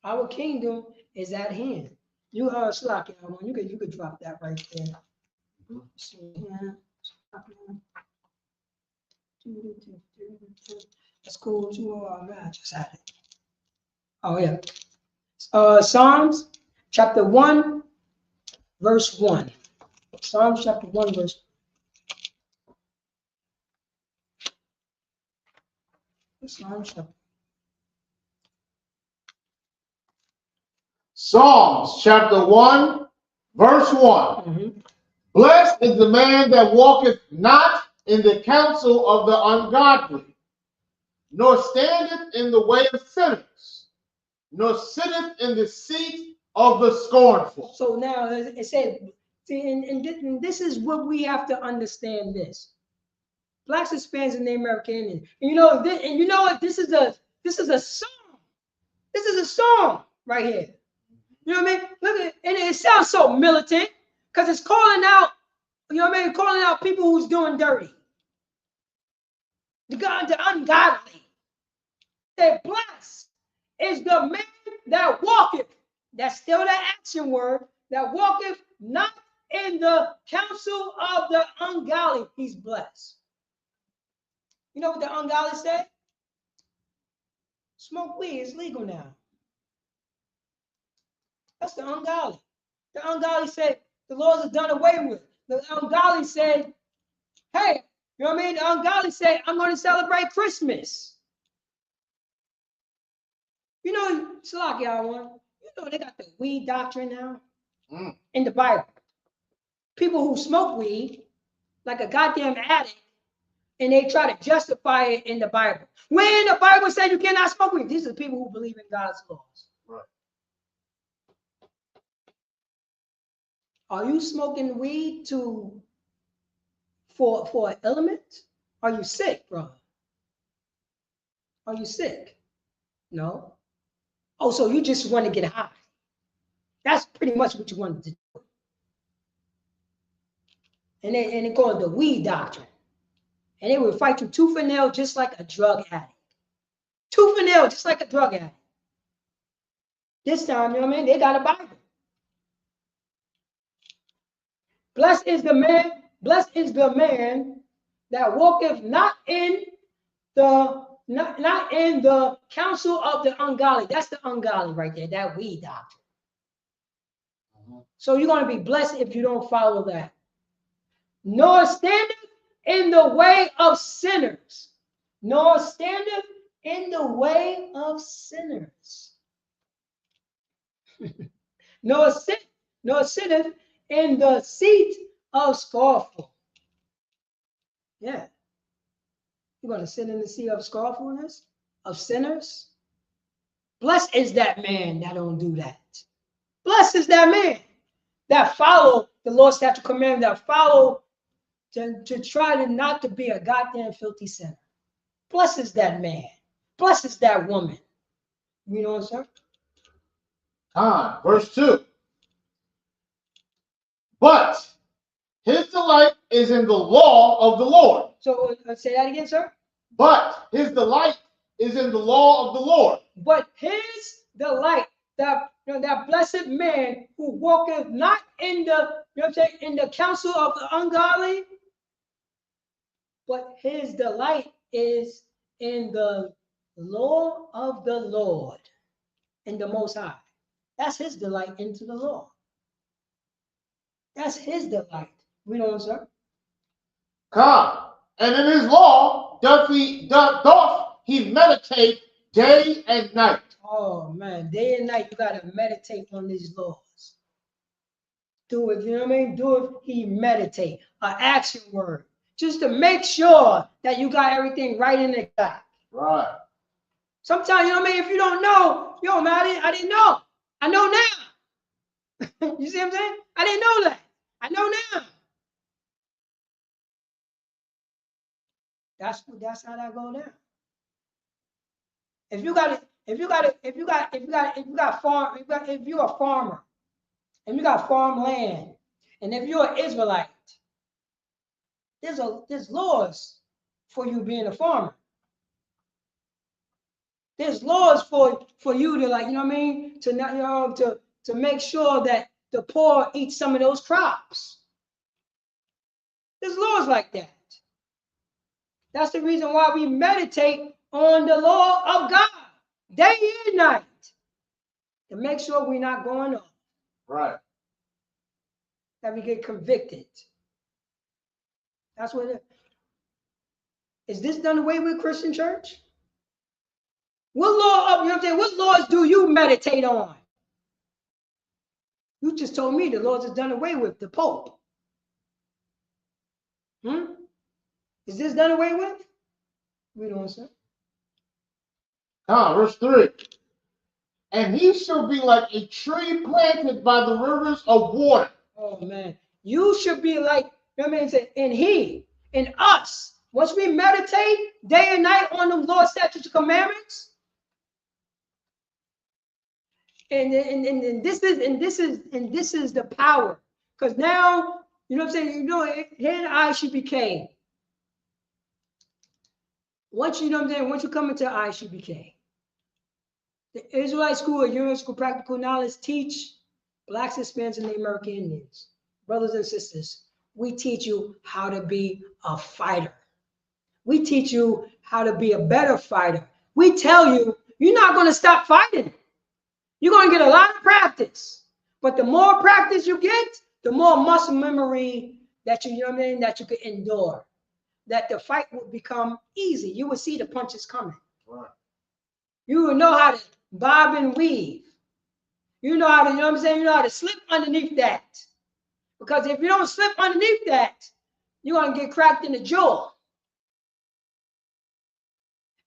S6: now. Our kingdom is at hand. You Slocky, you could drop that right there. That's cool too. I just had it. Oh yeah. Psalms chapter 1, verse 1. Psalms chapter 1, verse 1.
S7: Psalms chapter 1, verse 1. Blessed is the man that walketh not in the counsel of the ungodly, nor standeth in the way of sinners, nor sitteth in the seat of the scornful.
S6: So now it says, and this is what we have to understand this. Blacks, Hispanics, and Native American Indians. And you know what? This is a song. This is a song right here. You know what I mean? Look at it, and it sounds so militant because it's calling out, calling out people who's doing dirty. The ungodly. That blessed is the man that walketh. That's still the action word. That walketh not in the counsel of the ungodly. He's blessed. You know what the ungodly say? Smoke weed is legal now. That's the ungodly. The ungodly said the laws are done away with. The ungodly said, hey, you know what I mean? The ungodly said, I'm going to celebrate Christmas. You know, Slocky, they got the weed doctrine now in the Bible. People who smoke weed like a goddamn addict, and they try to justify it in the Bible. When the Bible said you cannot smoke weed, these are people who believe in God's laws.
S7: Right.
S6: Are you smoking weed for an element? Are you sick, bro? Are you sick? No. Oh, so you just want to get high. That's pretty much what you wanted to do. And they call it the weed doctrine. And they will fight you tooth and nail just like a drug addict. Tooth and nail just like a drug addict. This time, you know what I mean? They got a Bible. Blessed is the man that walketh not in the counsel of the ungodly. That's the ungodly right there, that weed doctrine. So you're going to be blessed if you don't follow that. Nor standeth in the way of sinners. Nor standeth in the way of sinners. nor sitteth in the seat of scornful. Yeah. You're going to sit in the seat of scornfulness, of sinners. Blessed is that man that don't do that. Blessed is that man that follow the Lord's statute command, that follow to try to not to be a goddamn filthy sinner. Blessed is that man. Blessed is that woman. You know what I'm saying?
S7: Verse 2. But his delight is in the law of the Lord.
S6: So say that again, sir.
S7: But his delight is in the law of the Lord.
S6: But his delight, that blessed man who walketh not in the, in the counsel of the ungodly, but his delight is in the law of the Lord, in the Most High. That's his delight into the law. That's his delight. We know, sir.
S7: And in his law doth he meditate day and night.
S6: Oh man, day and night you gotta meditate on these laws. Do it, you know what I mean? Do it. He meditate, an action word, just to make sure that you got everything right in the back.
S7: Right.
S6: Sometimes, you know what I mean? If you don't know, yo man, I didn't know. I know now. You see what I'm saying? I didn't know that. I know now. That's how that go down. If you're a farmer, and you got farmland, and if you're an Israelite, there's laws for you being a farmer. There's laws for you to, like, you know what I mean, to not, to make sure that the poor eat some of those crops. There's laws like that. That's the reason why we meditate on the law of God day and night, to make sure we're not going off.
S7: Right.
S6: That we get convicted. That's what it is. Is this done away with, Christian church? What law, you know what I'm saying? What laws do you meditate on? You just told me the laws are done away with, the Pope. Is this done away with? We don't, sir.
S7: Verse 3. And he shall be like a tree planted by the rivers of water.
S6: Oh man, you should be like, you know what I mean? Say, in us. Once we meditate day and night on the Lord's statutes and commandments, and this is the power. Because now, you know what I'm saying? You know, here in ISUPK. Once you know what I'm saying, once you come into ISUPK, the Israelite School of Universal Practical Knowledge teach Blacks, Hispanics, and the American Indians, brothers and sisters. We teach you how to be a fighter. We teach you how to be a better fighter. We tell you, you're not going to stop fighting. You're going to get a lot of practice. But the more practice you get, the more muscle memory that you know what I mean, that you can endure. That the fight will become easy. You will see the punches coming.
S7: Right.
S6: You will know how to bob and weave. You know how to, you know what I'm saying? You know how to slip underneath that. Because if you don't slip underneath that, you're going to get cracked in the jaw.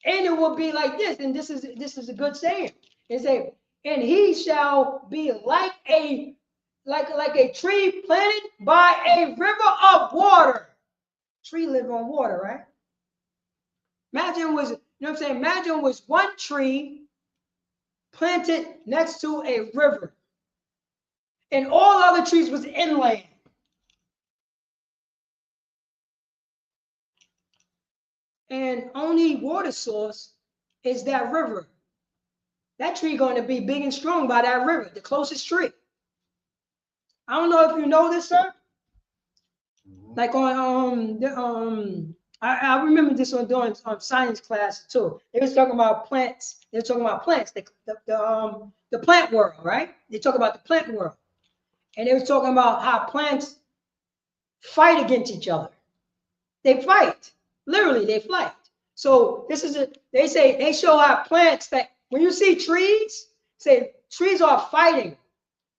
S6: And it will be like this. And this is a good saying. It's a, and he shall be like a tree planted by a river of water. Tree live on water, right? Imagine was, you know what I'm saying? Imagine was one tree planted next to a river, and all other trees was inland. And only water source is that river. That tree going to be big and strong by that river, the closest tree. I don't know if you know this, sir, Like on I remember this on doing science class too. They was talking about plants. They were talking about plants, the plant world, right? They talk about the plant world, and they were talking about how plants fight against each other. They fight, literally, they fight. So this is they show how plants, that when you see trees, say trees are fighting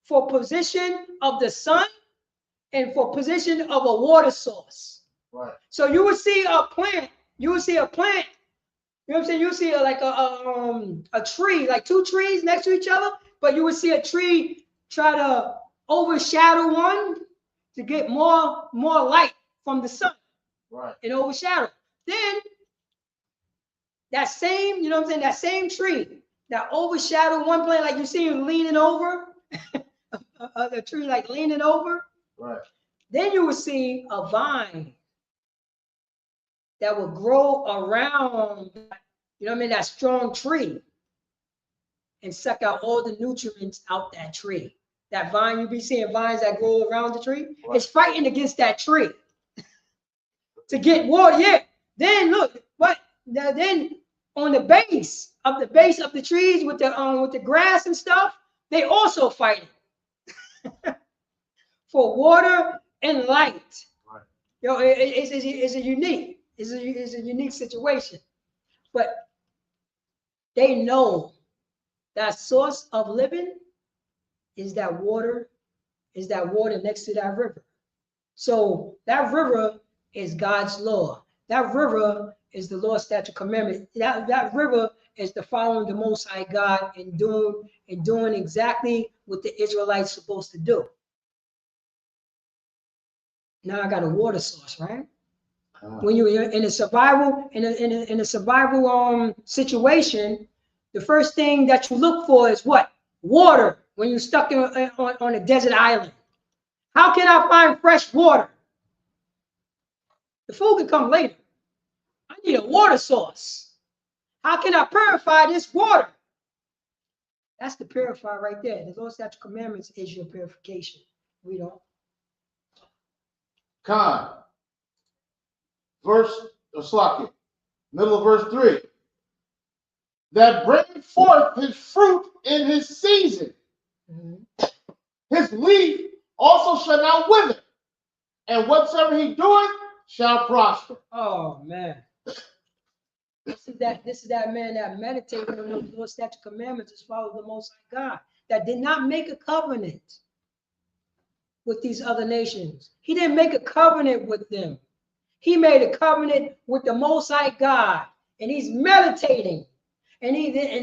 S6: for position of the sun and for position of a water source.
S7: Right.
S6: So you would see a plant, you know what I'm saying? You see a tree, like two trees next to each other, but you would see a tree try to overshadow one to get more light from the sun.
S7: Right.
S6: And overshadow. Then that same, you know what I'm saying, that same tree that overshadowed one plant, like you see him leaning over, the tree like leaning over.
S7: Right.
S6: Then you would see a vine that would grow around, you know what I mean, that strong tree and suck out all the nutrients out that tree. That vine, you be seeing vines that grow around the tree. Right. It's fighting against that tree to get water. Yeah. Then look, what? Then on the base of the trees with the grass and stuff, they also fighting for water and light. Right. You know, it's a unique situation, but they know that source of living is that water next to that river. So that river is God's law. That river is the law, statute, commandment. That river is the following the Most High God and doing exactly what the Israelites supposed to do. Now I got a water source, right? When you're in a survival situation, the first thing that you look for is what? Water. When you're stuck on a desert island, how can I find fresh water? The food can come later. I need a water source. How can I purify this water? That's the purifier right there. The law, statute, commandments is your purification. We don't.
S7: Middle of verse 3. That bringeth forth his fruit in his season. Mm-hmm. His leaf also shall not wither, and whatsoever he doeth shall prosper.
S6: Oh man. This is that man that meditated on those law, statute, commandments, as follows the Most High God, that did not make a covenant with these other nations. He didn't make a covenant with them. He made a covenant with the Most High God, and he's meditating. And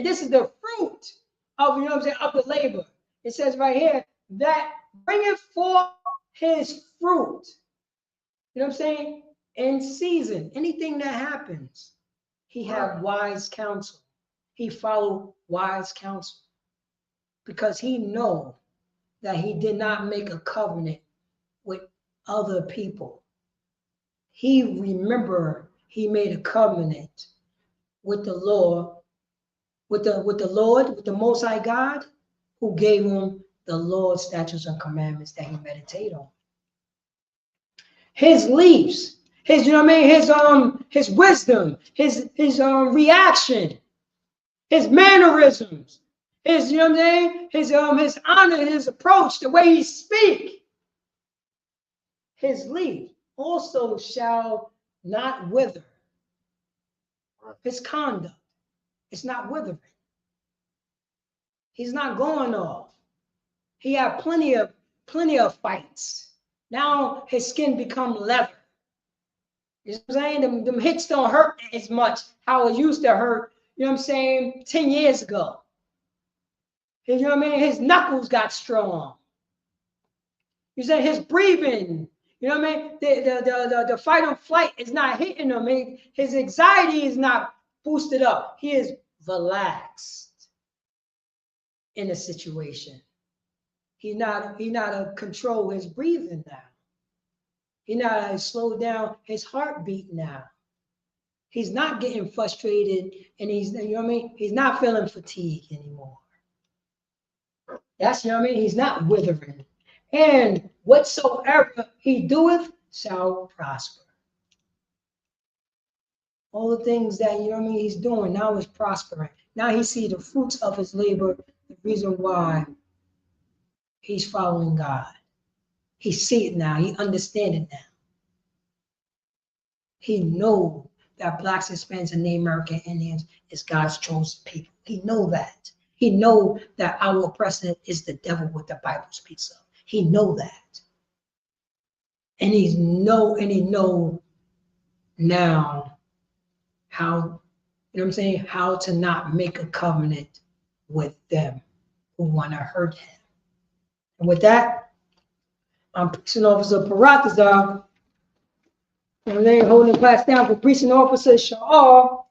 S6: this is the fruit of, you know what I'm saying, of the labor. It says right here that bringeth forth his fruit. You know what I'm saying? In season, anything that happens, he had wise counsel. He followed wise counsel because he know that he did not make a covenant with other people. He he made a covenant with the Lord, with the Most High God, who gave him the Lord's statutes and commandments that he meditated on. His leaves, his, you know what I mean, his wisdom, his reaction, his mannerisms, his, you know what I mean, his honor, his approach, the way he speak. His leaf also shall not wither. His conduct is not withering. He's not going off. He had plenty of fights. Now his skin become leather. You know what I'm saying? Them hits don't hurt as much how it used to hurt, you know what I'm saying, 10 years ago. You know what I mean? His knuckles got strong. You say his breathing, you know what I mean? The fight or flight is not hitting him. His anxiety is not boosted up. He is relaxed in a situation. He not control his breathing now. He not slow down his heartbeat now. He's not getting frustrated, and he's, you know what I mean? He's not feeling fatigue anymore. That's, you know what I mean? He's not withering. And whatsoever he doeth shall prosper. All the things that, you know what I mean, he's doing now is prospering. Now he see the fruits of his labor, the reason why he's following God. He see it now. He understand it now. He know that blacks, Hispanics, and Native American Indians is God's chosen people. He know that. He know that our oppressor is the devil with the Bible speaks of. He know that. And he know now how, you know what I'm saying, how to not make a covenant with them who want to hurt him. And with that, I'm Preaching Officer Paratazar, and they holding the class down for Preaching Officer Sha'ar.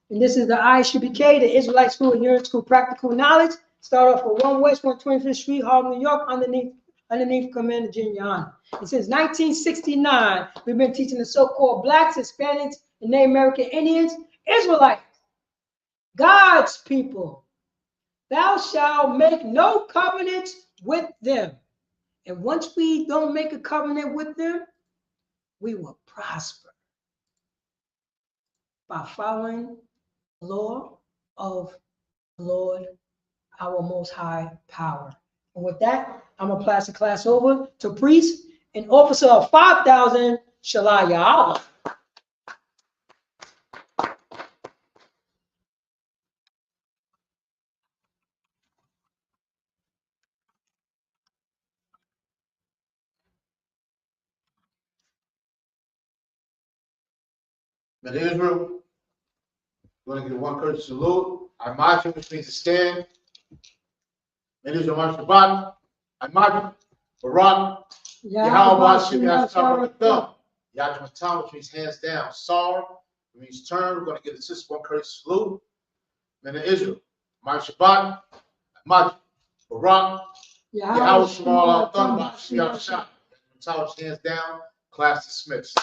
S6: And this is the ISUPK, the Israelite School and Unit School Practical Knowledge. Start off with 1 West 125th Street, Harlem, New York, underneath Commander Junior Honor. And since 1969, we've been teaching the so-called blacks, Hispanics, and Native American Indians, Israelites, God's people. Thou shalt make no covenants with them. And once we don't make a covenant with them, we will prosper by following the law of the Lord, our most high power. And with that, I'm going to pass the class over to priest and officer of 5,000, Shalaya Allah.
S7: Men of Israel, we're going to give one courteous salute. I march you, which means to stand. Men of Israel, march Shabbat. I march Barak. Yahweh Hashem Yahshua Rakam. Yahweh, which means hands down. Sar, which means turn. We're going to give the sister one courteous salute. Men of Israel, march Shabbat. I march Barak. Yahweh Shemal Al Thun, Yahshua. Hands down. Class dismissed.